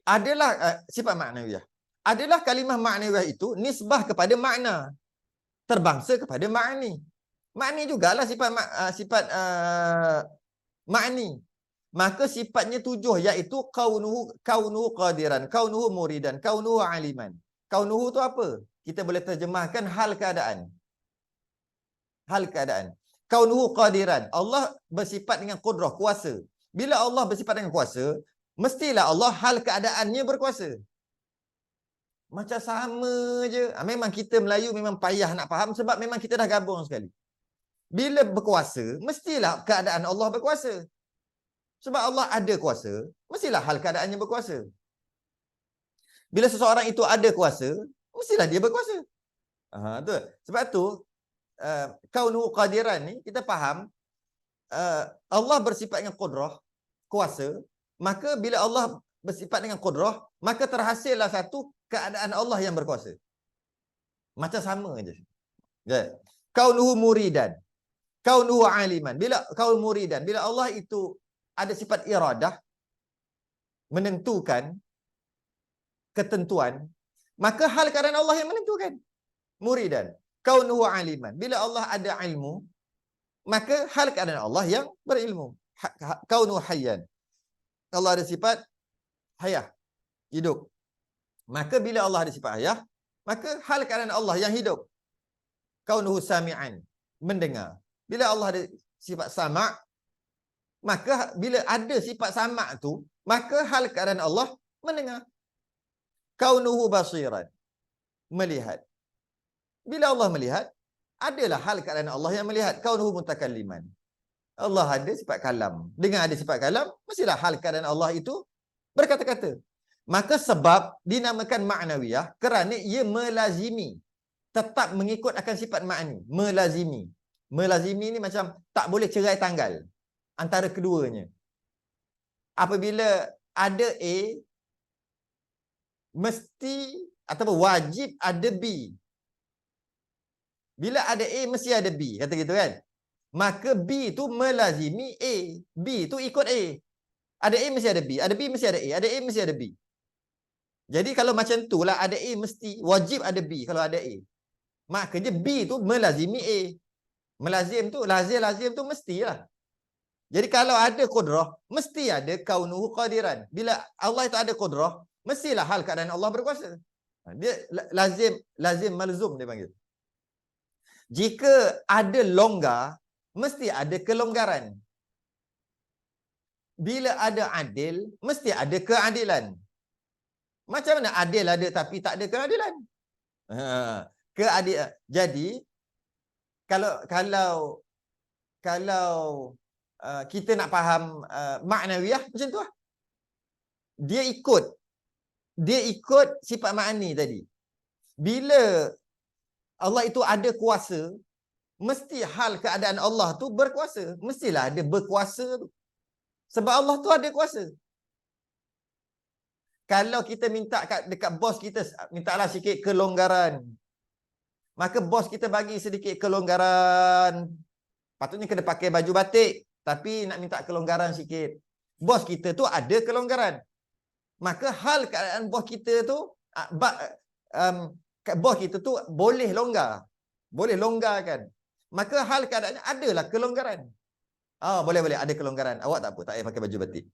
Adalah sifat ma'nawiyah. Adalah kalimah ma'nawiyah itu nisbah kepada makna. Terbangsa kepada ma'ni. Ma'ni jugalah sifat ma'ni. Maka sifatnya 7, iaitu kaunuhu qadiran, kaunuhu muridan, kaunuhu aliman. Kaunuhu tu apa? Kita boleh terjemahkan hal keadaan. Hal keadaan. Kaunuhu qadiran. Allah bersifat dengan qudrah, kuasa. Bila Allah bersifat dengan kuasa, Mestilah Allah hal keadaannya berkuasa. Macam sama je. Memang kita Melayu memang payah nak faham sebab memang kita dah gabung sekali. Bila berkuasa, mestilah keadaan Allah berkuasa. Sebab Allah ada kuasa, mestilah hal keadaannya berkuasa. Bila seseorang itu ada kuasa, mestilah dia berkuasa. Tu. Sebab tu, kaunuhu qadiran ni, kita faham, Allah bersifat dengan qudrah, kuasa, maka bila Allah bersifat dengan qudrah, maka terhasillah satu keadaan Allah yang berkuasa. Macam sama je. Kaunuhu muridan, kaunuhu aliman. Bila kaun muridan, bila Allah itu ada sifat iradah, menentukan ketentuan, maka hal keadaan Allah yang menentukan. Muridan, kaunuhu aliman. Bila Allah ada ilmu, maka hal keadaan Allah yang berilmu. Kaunuhu hayyan. Allah ada sifat hayah, hidup. Maka bila Allah ada sifat hayah, maka hal keadaan Allah yang hidup. Kaunuhu sami'an, mendengar. Bila Allah ada sifat sama', maka bila ada sifat sama' tu, maka hal keadaan Allah mendengar. Kaunuhu basiran, melihat. Bila Allah melihat, adalah hal keadaan Allah yang melihat. Kaunuhu mutakalliman. Allah ada sifat kalam. Dengan ada sifat kalam, mestilah hal keadaan Allah itu berkata-kata. Maka sebab dinamakan ma'nawiyah kerana ia melazimi, tetap mengikut akan sifat ma'ni. Melazimi. Melazimi ni macam tak boleh cerai tanggal antara keduanya. Apabila ada A, mesti ataupun wajib ada B. Bila ada A, mesti ada B. Kata gitu kan? Maka B tu melazimi A. B tu ikut A. Ada A, mesti ada B. Ada B, mesti ada A. Ada A, mesti ada B. Jadi kalau macam tu lah, ada A, mesti wajib ada B kalau ada A. Makanya B tu melazimi A. Melazim tu, lazim tu mestilah. Jadi kalau ada qudrah, mesti ada kaunuhu qadiran. Bila Allah itu ada qudrah, mestilah hal keadaan Allah berkuasa. Dia lazim malzum dia panggil. Jika ada longgar, mesti ada kelonggaran. Bila ada adil, mesti ada keadilan. Macam mana adil ada tapi tak ada keadilan? Keadilan. Jadi kalau kita nak faham maknawiyah macam tu lah. Dia ikut sifat ma'ani tadi. Bila Allah itu ada kuasa, mesti hal keadaan Allah tu berkuasa. Mestilah ada berkuasa tu. Sebab Allah tu ada kuasa. Kalau kita minta dekat bos kita, mintalah sikit kelonggaran. Maka bos kita bagi sedikit kelonggaran. Patutnya kena pakai baju batik, tapi nak minta kelonggaran sikit. Bos kita tu ada kelonggaran. Maka hal keadaan bos kita tu, bos kita tu boleh longgar. Boleh longgarkan. Maka hal keadaannya adalah kelonggaran. Boleh ada kelonggaran. Awak tak apa, tak payah pakai baju batik.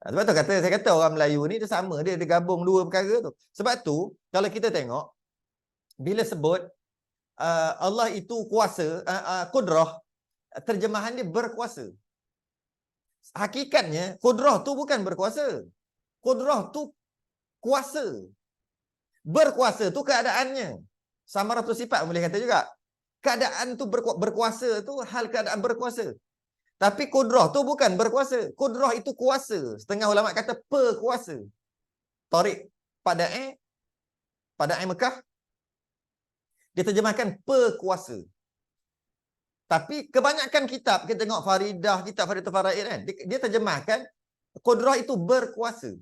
Sebab tu saya kata orang Melayu ni dia sama, dia gabung dua perkara tu. Sebab tu kalau kita tengok bila sebut Allah itu kuasa, qudrah, terjemahan dia berkuasa. Hakikatnya qudrah tu bukan berkuasa. Qudrah tu kuasa. Berkuasa tu keadaannya. Samaratul sifat boleh kata juga. Keadaan tu berkuasa tu hal keadaan berkuasa. Tapi qudrah tu bukan berkuasa. Qudrah itu kuasa. Setengah ulama kata perkuasa. Tariq Pada'i Mekah dia terjemahkan perkuasa. Tapi kebanyakan kitab, kita tengok Faridah, kitab Faridatul Faraid kan, dia terjemahkan qudrah itu berkuasa.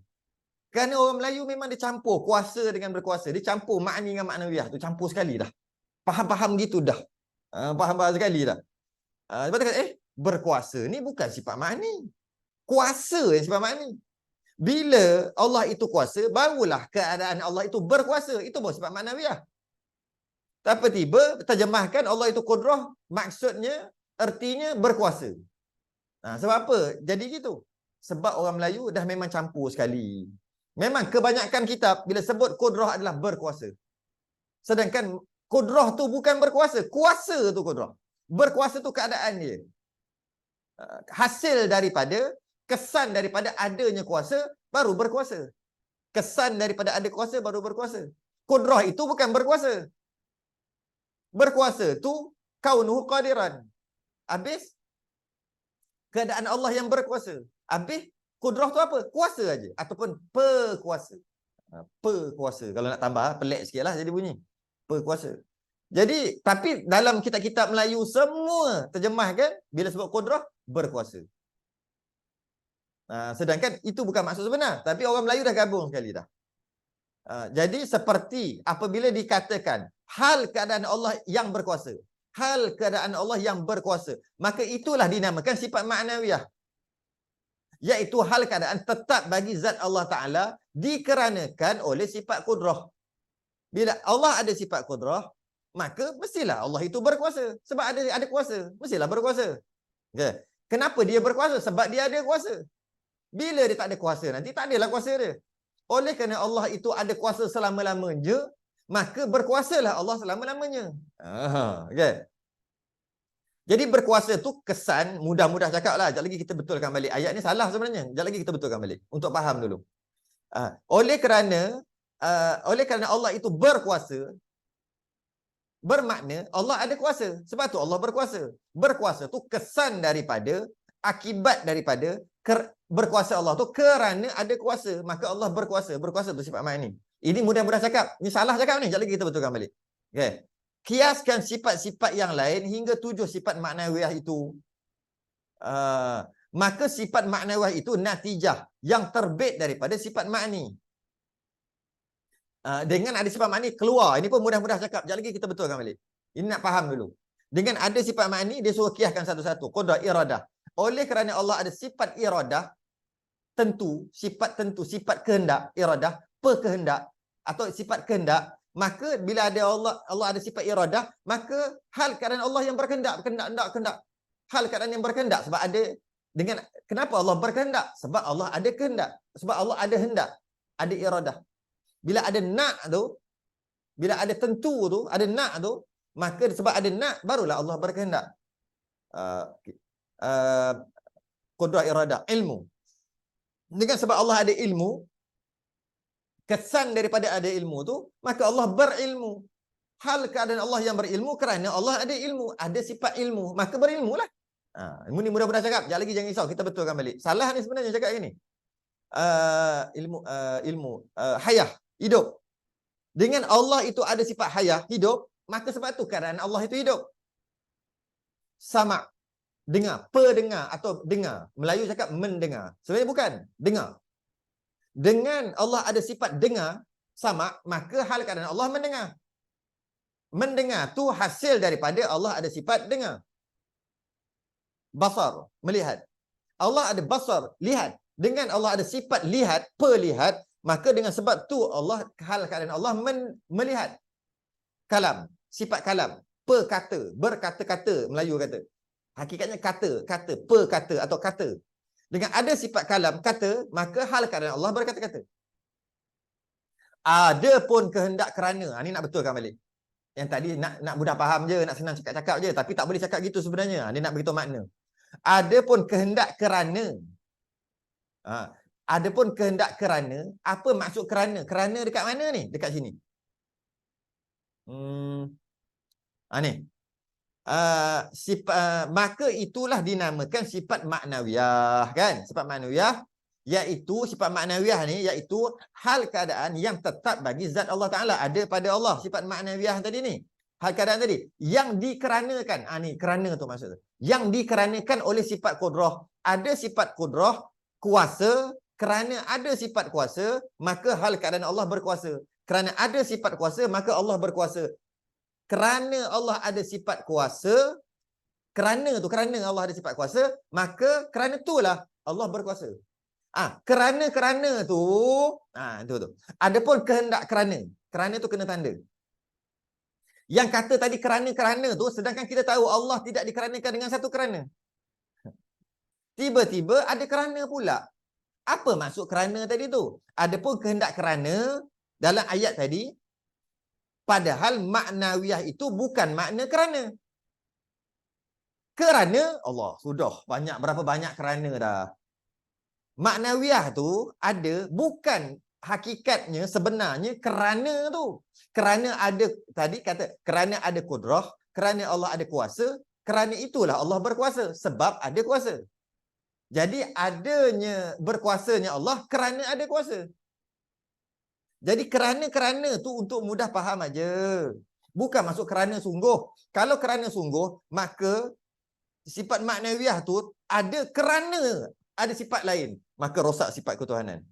Kerana orang Melayu memang dia campur kuasa dengan berkuasa. Dia campur makni dengan maknawiyah tu, campur sekali dah. Faham-faham gitu dah. Faham-faham sekali dah. Sebab tu kata, berkuasa ni bukan sifat makni. Kuasa yang sifat makni. Bila Allah itu kuasa, barulah keadaan Allah itu berkuasa. Itu baru sifat maknawiyah. Tiba-tiba terjemahkan Allah itu qudrah, maksudnya, artinya berkuasa. Sebab apa? Jadi gitu. Sebab orang Melayu dah memang campur sekali. Memang kebanyakan kitab bila sebut qudrah adalah berkuasa. Sedangkan qudrah tu bukan berkuasa. Kuasa tu qudrah. Berkuasa tu keadaan dia. Hasil daripada Kesan daripada adanya kuasa baru berkuasa. Kesan daripada ada kuasa baru berkuasa. Kudrah itu bukan berkuasa. Berkuasa tu kaunuhu qadiran. Habis keadaan Allah yang berkuasa. Habis kudrah tu apa? Kuasa aja ataupun pekuasa. Pekuasa. Kalau nak tambah pelik sikitlah jadi bunyi. Pekuasa. Jadi tapi dalam kitab-kitab Melayu semua terjemahkan bila sebut kudrah berkuasa. Sedangkan itu bukan maksud sebenar, tapi orang Melayu dah gabung sekali dah. Jadi seperti apabila dikatakan hal keadaan Allah yang berkuasa, hal keadaan Allah yang berkuasa, maka itulah dinamakan sifat ma'nawiyah, iaitu hal keadaan tetap bagi zat Allah Ta'ala dikeranakan oleh sifat kudrah. Bila Allah ada sifat kudrah, maka mestilah Allah itu berkuasa. Sebab ada kuasa, mestilah berkuasa. Okay. Kenapa dia berkuasa? Sebab dia ada kuasa. Bila dia tak ada kuasa, nanti tak adalah kuasa dia. Oleh kerana Allah itu ada kuasa selama-lamanya, maka berkuasalah Allah selama-lamanya. Okay. Jadi berkuasa tu kesan, mudah-mudah cakap lah. Sekejap lagi kita betulkan balik. Ayat ni salah sebenarnya. Sekejap lagi kita betulkan balik. Untuk faham dulu. Oleh kerana Allah itu berkuasa, bermakna Allah ada kuasa. Sebab tu Allah berkuasa. Berkuasa tu kesan daripada, akibat daripada berkuasa Allah tu kerana ada kuasa. Maka Allah berkuasa. Berkuasa tu sifat makna ni. Ini mudah-mudah cakap. Ini salah cakap ni. Sekejap lagi kita betulkan balik. Okay. Kiaskan sifat-sifat yang lain hingga 7 sifat maknawiyah itu. Maka sifat maknawiyah itu natijah yang terbit daripada sifat makni. Dengan ada sifat makni keluar. Ini pun mudah-mudah cakap. Sekejap lagi kita betulkan balik. Ini nak faham dulu. Dengan ada sifat makni, dia suruh kiaskan satu-satu. Qudrah, iradah. Oleh kerana Allah ada sifat iradah, tentu, sifat kehendak, iradah, kehendak atau sifat kehendak, maka bila ada Allah ada sifat iradah, maka hal keadaan Allah yang berkehendak. Hal keadaan yang berkehendak sebab ada kenapa Allah berkehendak? Sebab Allah ada kehendak. Sebab Allah ada hendak, ada iradah. Bila ada nak tu, bila ada tentu tu, ada nak tu, maka sebab ada nak barulah Allah berkehendak. Qudrah, iradah, ilmu. Dengan sebab Allah ada ilmu, kesan daripada ada ilmu tu, maka Allah berilmu. Hal keadaan Allah yang berilmu kerana Allah ada ilmu, ada sifat ilmu, maka berilmulah. Ini mudah-mudah cakap. Sekejap lagi jangan risau, kita betulkan balik. Salah ni sebenarnya cakap gini. Ilmu hayah, hidup. Dengan Allah itu ada sifat hayah, hidup, maka sebab tu keadaan Allah itu hidup. Sama, dengar, pendengar atau dengar. Melayu cakap mendengar. Sebenarnya bukan, dengar. Dengan Allah ada sifat dengar, sama, maka hal keadaan Allah mendengar. Mendengar tu hasil daripada Allah ada sifat dengar. Basar, melihat. Allah ada basar, lihat. Dengan Allah ada sifat lihat, pelihat, maka dengan sebab tu Allah, hal keadaan Allah melihat. Kalam, sifat kalam, perkata, berkata-kata, Melayu kata. Hakikatnya kata, perkata atau kata. Dengan ada sifat kalam, kata, maka hal keadaan Allah berkata-kata. Ada pun kehendak kerana. Ini nak betulkan balik. Yang tadi nak mudah faham je, nak senang cakap-cakap je, tapi tak boleh cakap gitu sebenarnya. Dia nak beritahu makna. Ada pun kehendak kerana. Ada pun kehendak kerana. Apa maksud kerana? Kerana dekat mana ni? Dekat sini. Ni. Maka itulah dinamakan sifat maknawiyah, kan? Sifat maknawiyah iaitu sifat maknawiyah ni iaitu hal keadaan yang tetap bagi zat Allah Taala, ada pada Allah. Sifat maknawiyah tadi ni, hal keadaan tadi yang dikeranakan. Ni kerana tu maksud tu. Yang dikeranakan oleh sifat kudrah. Ada sifat kudrah, kuasa. Kerana ada sifat kuasa, maka hal keadaan Allah berkuasa. Kerana ada sifat kuasa, maka Allah berkuasa. Kerana Allah ada sifat kuasa, kerana Allah ada sifat kuasa, maka kerana itulah Allah berkuasa. Kerana tu, tu. Adapun kehendak kerana tu kena tanda. Yang kata tadi kerana tu, sedangkan kita tahu Allah tidak dikeranakan dengan satu kerana. Tiba-tiba ada kerana pula. Apa maksud kerana tadi tu? Adapun kehendak kerana dalam ayat tadi, padahal maknawiyah itu bukan makna kerana. Kerana Allah. Sudah. Berapa banyak kerana dah. Maknawiyah tu ada, bukan hakikatnya sebenarnya kerana tu. Kerana ada, tadi kata, kerana ada kudrah, kerana Allah ada kuasa, kerana itulah Allah berkuasa. Sebab ada kuasa. Jadi adanya berkuasanya Allah kerana ada kuasa. Jadi kerana tu untuk mudah faham aja. Bukan masuk kerana sungguh. Kalau kerana sungguh, maka sifat maknawiyah tu ada kerana ada sifat lain. Maka rosak sifat ketuhanan.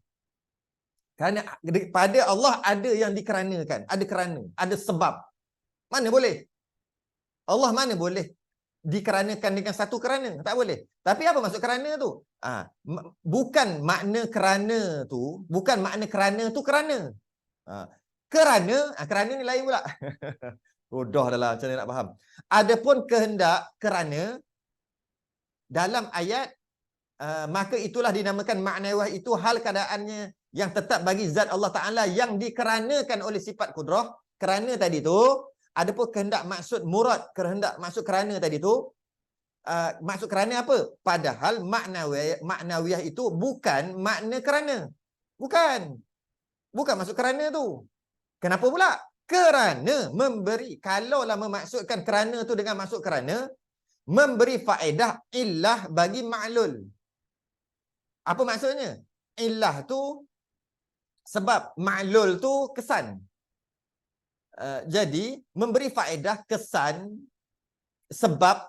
Kerana pada Allah ada yang dikeranakan. Ada kerana. Ada sebab. Mana boleh? Allah mana boleh dikeranakan dengan satu kerana? Tak boleh. Tapi apa maksud kerana tu? Bukan makna kerana tu. Bukan makna kerana tu kerana. Kerana ni lain pula. Bodoh dah lah macam mana nak faham. Adapun kehendak kerana dalam ayat maka itulah dinamakan maknawiyah, itu hal keadaannya yang tetap bagi zat Allah Ta'ala yang dikeranakan oleh sifat kudrah. Kerana tadi tu, adapun kehendak maksud murad, kehendak maksud kerana tadi tu, maksud kerana apa? Padahal maknawiyah itu bukan makna kerana. Bukan maksud kerana tu. Kenapa pula? Kerana memberi, kalaulah memaksudkan kerana tu dengan maksud kerana, memberi faedah illah bagi ma'lul. Apa maksudnya? Illah tu sebab, ma'lul tu kesan. Jadi memberi faedah kesan, sebab,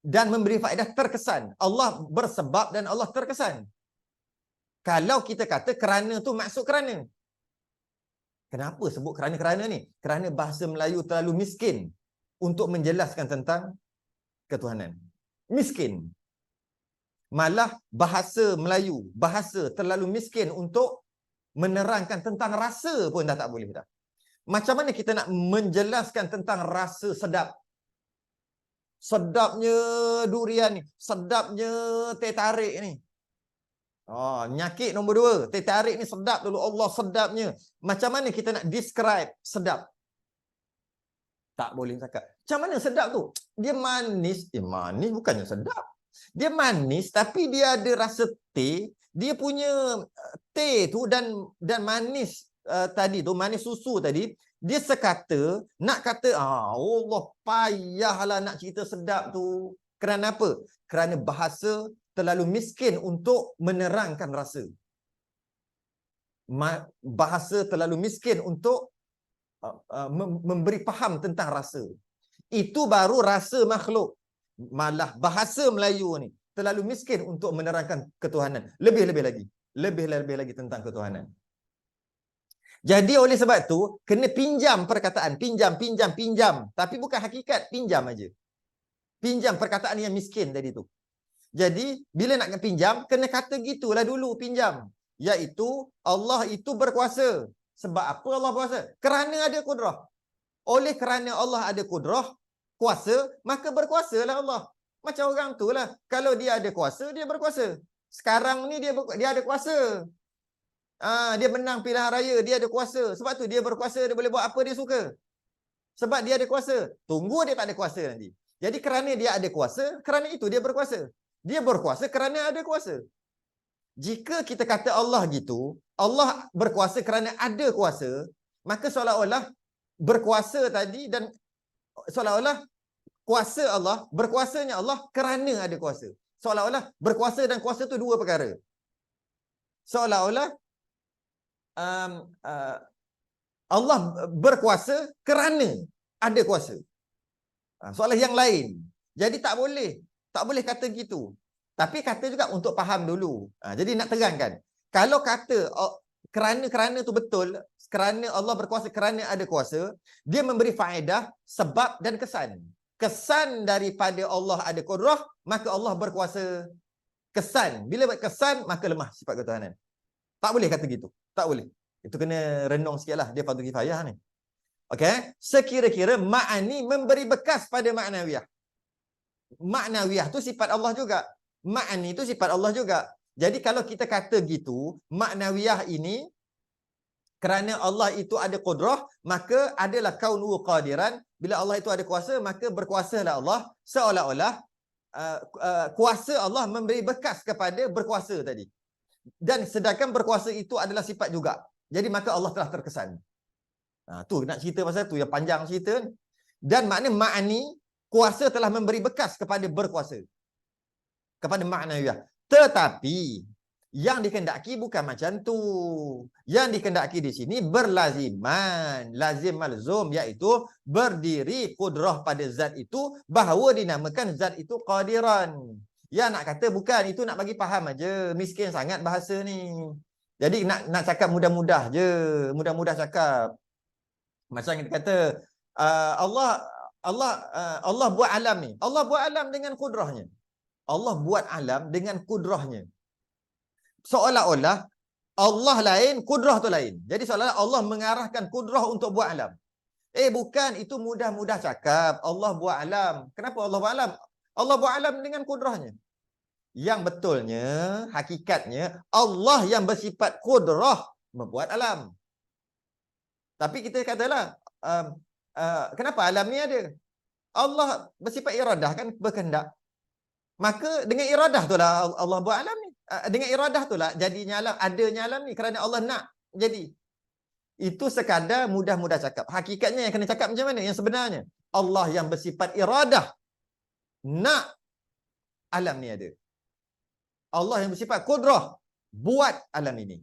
dan memberi faedah terkesan. Allah bersebab dan Allah terkesan. Kalau kita kata kerana tu maksud kerana. Kenapa sebut kerana-kerana ni? Kerana bahasa Melayu terlalu miskin untuk menjelaskan tentang ketuhanan. Miskin. Malah bahasa Melayu, bahasa terlalu miskin untuk menerangkan tentang rasa pun dah tak boleh dah. Macam mana kita nak menjelaskan tentang rasa sedap? Sedapnya durian ni, sedapnya teh tarik ni. Nyakit nombor 2, teh tarik ni sedap dulu, Allah sedapnya. Macam mana kita nak describe sedap? Tak boleh cakap. Macam mana sedap tu? Dia manis. Manis bukannya sedap. Dia manis tapi dia ada rasa teh. Dia punya teh tu dan manis tadi tu, manis susu tadi, dia sekata nak kata Allah payahlah nak cerita sedap tu. Kerana apa? Kerana bahasa terlalu miskin untuk menerangkan rasa. Bahasa terlalu miskin untuk memberi faham tentang rasa. Itu baru rasa makhluk. Malah bahasa Melayu ni terlalu miskin untuk menerangkan ketuhanan. Lebih-lebih lagi tentang ketuhanan. Jadi oleh sebab tu kena pinjam perkataan, pinjam. Tapi bukan hakikat, pinjam aja. Pinjam perkataan yang miskin tadi tu. Jadi bila nak pinjam, kena kata gitulah dulu pinjam. Iaitu Allah itu berkuasa. Sebab apa Allah berkuasa? Kerana ada kudrah. Oleh kerana Allah ada kudrah, kuasa, maka berkuasalah Allah. Macam orang tu lah. Kalau dia ada kuasa, dia berkuasa. Sekarang ni dia ada kuasa. Dia menang pilihan raya, dia ada kuasa. Sebab tu dia berkuasa, dia boleh buat apa dia suka. Sebab dia ada kuasa. Tunggu dia tak ada kuasa nanti. Jadi kerana dia ada kuasa, kerana itu dia berkuasa. Dia berkuasa kerana ada kuasa. Jika kita kata Allah gitu, Allah berkuasa kerana ada kuasa, maka seolah-olah berkuasa tadi dan seolah-olah kuasa Allah, berkuasanya Allah kerana ada kuasa. Seolah-olah berkuasa dan kuasa tu dua perkara. Seolah-olah Allah berkuasa kerana ada kuasa. Soalan yang lain. Jadi tak boleh kata gitu. Tapi kata juga untuk faham dulu. Jadi nak terangkan. Kalau kata kerana tu betul, kerana Allah berkuasa, kerana ada kuasa, dia memberi faedah sebab dan kesan. Kesan daripada Allah ada kudrah, maka Allah berkuasa. Kesan. Bila kesan, maka lemah sifat ketuhanan. Tak boleh kata gitu. Tak boleh. Itu kena renung sikit lah. Dia fardu kifayah ni. Okey. Sekira-kira ma'ani memberi bekas pada maknawiyah. Maknawiyah tu sifat Allah juga. Ma'ani tu sifat Allah juga. Jadi kalau kita kata gitu, maknawiyah ini kerana Allah itu ada kudrah, maka adalah kaunu qadiran. Bila Allah itu ada kuasa, maka berkuasalah Allah. Seolah-olah kuasa Allah memberi bekas kepada berkuasa tadi. Dan sedangkan berkuasa itu adalah sifat juga. Jadi maka Allah telah terkesan. Tu nak cerita pasal tu yang panjang cerita ni. Dan makna ma'ani, kuasa telah memberi bekas kepada berkuasa. Kepada maknawiyah. Tetapi yang dikehendaki bukan macam tu. Yang dikehendaki di sini berlaziman, lazim malzum, iaitu berdiri kudrah pada zat itu, bahawa dinamakan zat itu qadiran. Ya nak kata bukan, itu nak bagi faham aja. Miskin sangat bahasa ni. Jadi nak cakap mudah-mudah je, mudah-mudah cakap. Macam kita kata Allah buat alam ni. Allah buat alam dengan kudrahnya. Allah buat alam dengan kudrahnya. Seolah-olah Allah lain, kudrah tu lain. Jadi seolah-olah Allah mengarahkan kudrah untuk buat alam. Bukan, itu mudah-mudah cakap. Allah buat alam. Kenapa Allah buat alam? Allah buat alam dengan kudrahnya. Yang betulnya, hakikatnya, Allah yang bersifat kudrah membuat alam. Tapi kita katalah, kenapa alam ni ada? Allah bersifat iradah, kan, berkehendak. Maka dengan iradah tu lah Allah buat alam ni. Dengan iradah tu lah jadinya alam, adanya alam ni. Kerana Allah nak jadi. Itu sekadar mudah-mudah cakap. Hakikatnya yang kena cakap macam mana? Yang sebenarnya. Allah yang bersifat iradah nak alam ni ada. Allah yang bersifat kudrah buat alam ini.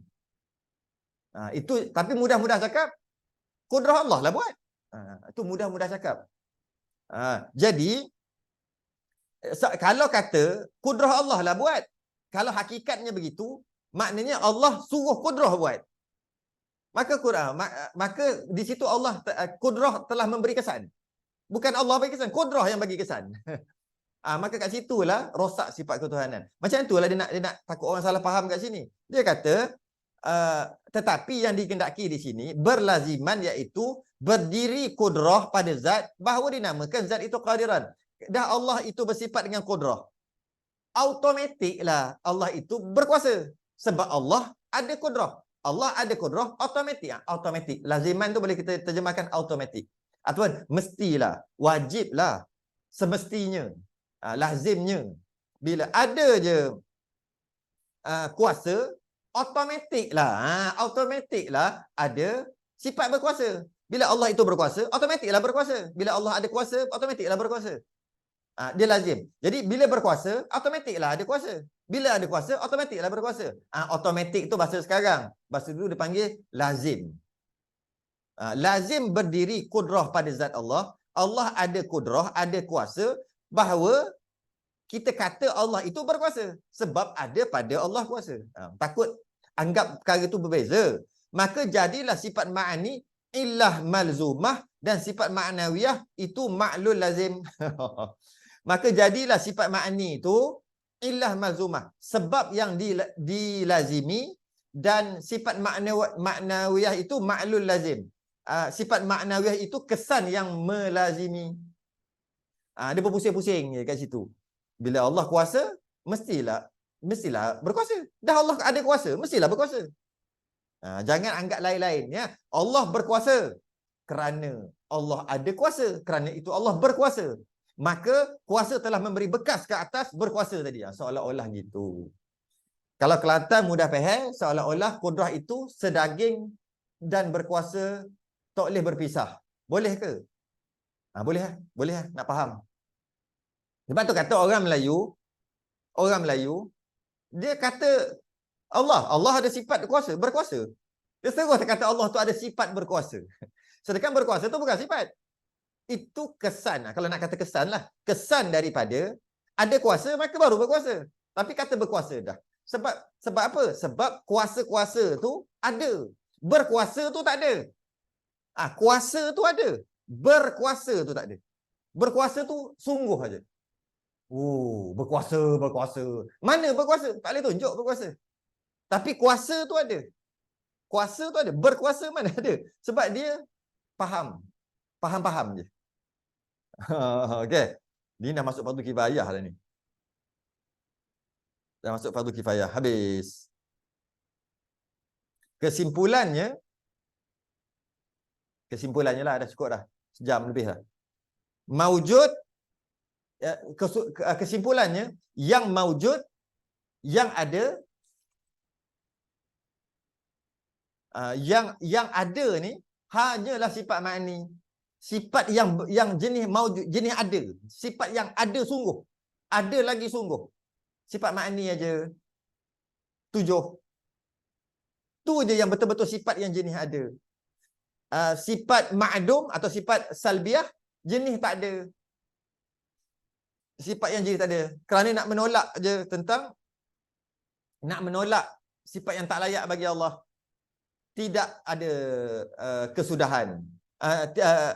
Itu, tapi mudah-mudah cakap, kudrah Allah lah buat. Itu mudah-mudah cakap. Jadi, kalau kata kudrah Allah lah buat, kalau hakikatnya begitu, maknanya Allah suruh kudrah buat. Maka di situ Allah kudrah telah memberi kesan. Bukan Allah bagi kesan, kudrah yang bagi kesan. Maka kat situlah rosak sifat ketuhanan. Macam itulah dia nak takut orang salah faham kat sini. Dia kata tetapi yang dikehendaki di sini berlaziman, iaitu berdiri kudrah pada zat, bahawa dinamakan zat itu qadiran. Dah Allah itu bersifat dengan kudrah, automatiklah Allah itu berkuasa. Sebab Allah ada kudrah. Allah ada kudrah, automatik. Laziman tu boleh kita terjemahkan automatik. Ataupun mestilah, wajiblah, semestinya, lazimnya. Bila ada je kuasa, automatiklah ada sifat berkuasa. Bila Allah itu berkuasa, automatiklah berkuasa. Bila Allah ada kuasa, automatiklah berkuasa. Dia lazim. Jadi bila berkuasa, automatiklah ada kuasa. Bila ada kuasa, automatiklah berkuasa. Automatik tu bahasa sekarang. Bahasa dulu dipanggil lazim. Lazim berdiri kudrah pada zat Allah. Allah ada kudrah, ada kuasa, bahawa kita kata Allah itu berkuasa. Sebab ada pada Allah kuasa. Takut anggap perkara itu berbeza. Maka jadilah sifat ma'ani illah malzumah, dan sifat ma'nawiyah itu ma'lul lazim. Maka jadilah sifat ma'ani itu illah malzumah, sebab yang dilazimi, dan sifat ma'nawiyah itu ma'lul lazim. Sifat ma'nawiyah itu kesan yang melazimi. Dia berpusing-pusing je kat situ. Bila Allah kuasa, mestilah berkuasa. Dah Allah ada kuasa, mestilah berkuasa. Jangan anggap lain-lain, ya. Allah berkuasa kerana Allah ada kuasa, kerana itu Allah berkuasa. Maka kuasa telah memberi bekas ke atas berkuasa tadi. Seolah-olah gitu. Kalau Kelantan mudah faham, seolah-olah kudrah itu sedaging dan berkuasa tak boleh berpisah. Boleh ke? Boleh. Boleh nak faham. Sebab tu kata orang Melayu, dia kata Allah ada sifat berkuasa. Dia terus kata Allah tu ada sifat berkuasa. Sedangkan berkuasa tu bukan sifat. Itu kesan. Kalau nak kata kesan lah. Kesan daripada ada kuasa, maka baru berkuasa. Tapi kata berkuasa dah. Sebab apa? Sebab kuasa-kuasa tu ada. Berkuasa tu tak ada. Kuasa tu ada. Berkuasa tu tak ada. Berkuasa tu sungguh aja. Berkuasa. Mana berkuasa? Tak boleh tunjuk berkuasa. Tapi kuasa tu ada. Kuasa tu ada. Berkuasa mana ada? Sebab dia faham je. Okey. Ni dah masuk fardu kifayah dah ni. Dah masuk fardu kifayah. Habis. Kesimpulannya lah, dah cukup dah. Sejam lebih dah. Maujud, kesimpulannya, yang maujud, yang ada, Yang ada ni hanyalah sifat ma'ni. Sifat yang jenis maujud, jenis ada. Sifat yang ada sungguh. Ada lagi sungguh. Sifat ma'ni aja 7. Tu je yang betul-betul sifat yang jenis ada. Sifat ma'dum atau sifat salbiah jenis tak ada. Sifat yang jenis tak ada. Kerana nak menolak je tentang, nak menolak sifat yang tak layak bagi Allah. Tidak ada kesudahan.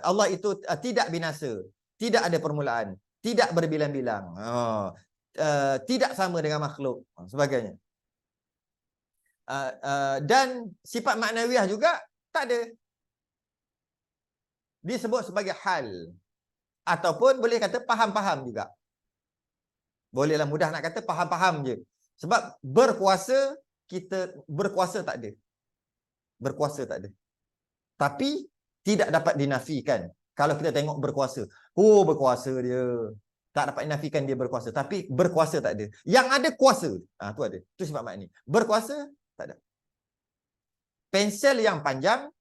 Allah itu tidak binasa. Tidak ada permulaan. Tidak berbilang-bilang. Tidak sama dengan makhluk. Sebagainya. Dan sifat maknawiah juga tak ada. Disebut sebagai hal. Ataupun boleh kata faham-faham juga. Bolehlah mudah nak kata faham-faham je. Sebab berkuasa, kita berkuasa tak ada. Berkuasa tak ada. Tapi tidak dapat dinafikan. Kalau kita tengok berkuasa. Oh, berkuasa dia. Tak dapat dinafikan dia berkuasa. Tapi berkuasa tak ada. Yang ada kuasa. Tu ada. Itu sifat makni. Berkuasa tak ada. Pensel yang panjang.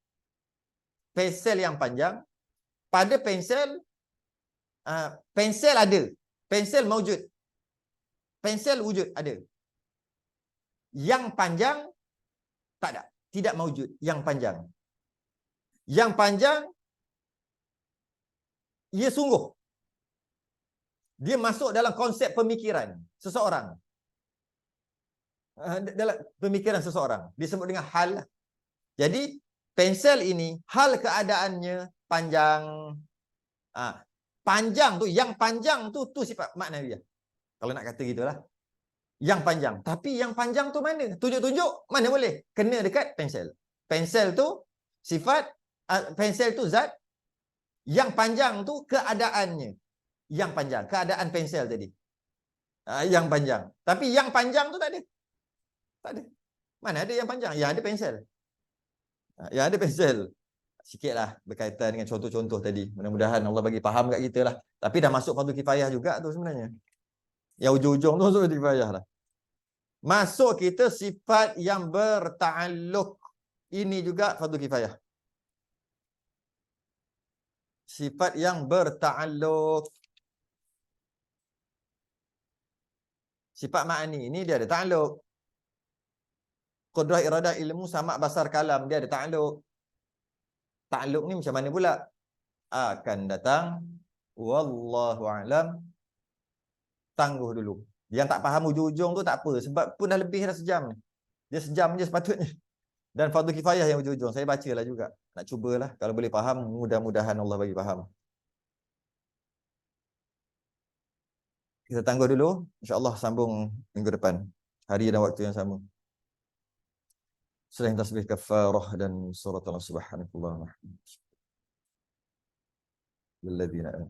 Pensel yang panjang. Pada pensel, pensel ada. Pensel mawujud. Pensel wujud ada. Yang panjang tak ada. Tidak mawujud yang panjang. Yang panjang ia sungguh. Dia masuk dalam konsep pemikiran seseorang. Dalam pemikiran seseorang disebut dengan hal. Jadi pensel ini hal keadaannya panjang. Panjang tu, yang panjang tu sifat maknawiah. Kalau nak kata gitulah. Yang panjang. Tapi yang panjang tu mana? Tunjuk-tunjuk mana boleh? Kena dekat pensel. Pensel tu sifat, pensel tu zat. Yang panjang tu keadaannya. Yang panjang. Keadaan pensel tadi. Yang panjang. Tapi yang panjang tu tak ada. Tak ada. Mana ada yang panjang? Yang ada pensel. Yang ada pensel. Sikitlah berkaitan dengan contoh-contoh tadi. Mudah-mudahan Allah bagi faham kat kita lah. Tapi dah masuk fardu kifayah juga tu sebenarnya. Yang ujung-ujung tu masuk fardu kifayah lah. Masuk kita sifat yang berta'alluq. Ini juga fardu kifayah. Sifat yang berta'alluq. Sifat ma'ni ini dia ada ta'alluq. Qudrah iradah ilmu sama basar kalam dia ada ta'alluq. Ta'alluq ni macam mana pula? Akan datang. Wallahu a'lam. Tangguh dulu. Yang tak faham ujung-ujung tu tak apa. Sebab pun dah lebih dah sejam. Dia sejam je sepatutnya. Dan fardu kifayah yang ujung-ujung. Saya bacalah juga. Nak cubalah. Kalau boleh faham, mudah-mudahan Allah bagi faham. Kita tangguh dulu. InsyaAllah sambung minggu depan. Hari dan waktu yang sama. Selain tasbih kafarah dan surat Allah subhanahu wa ta'ala.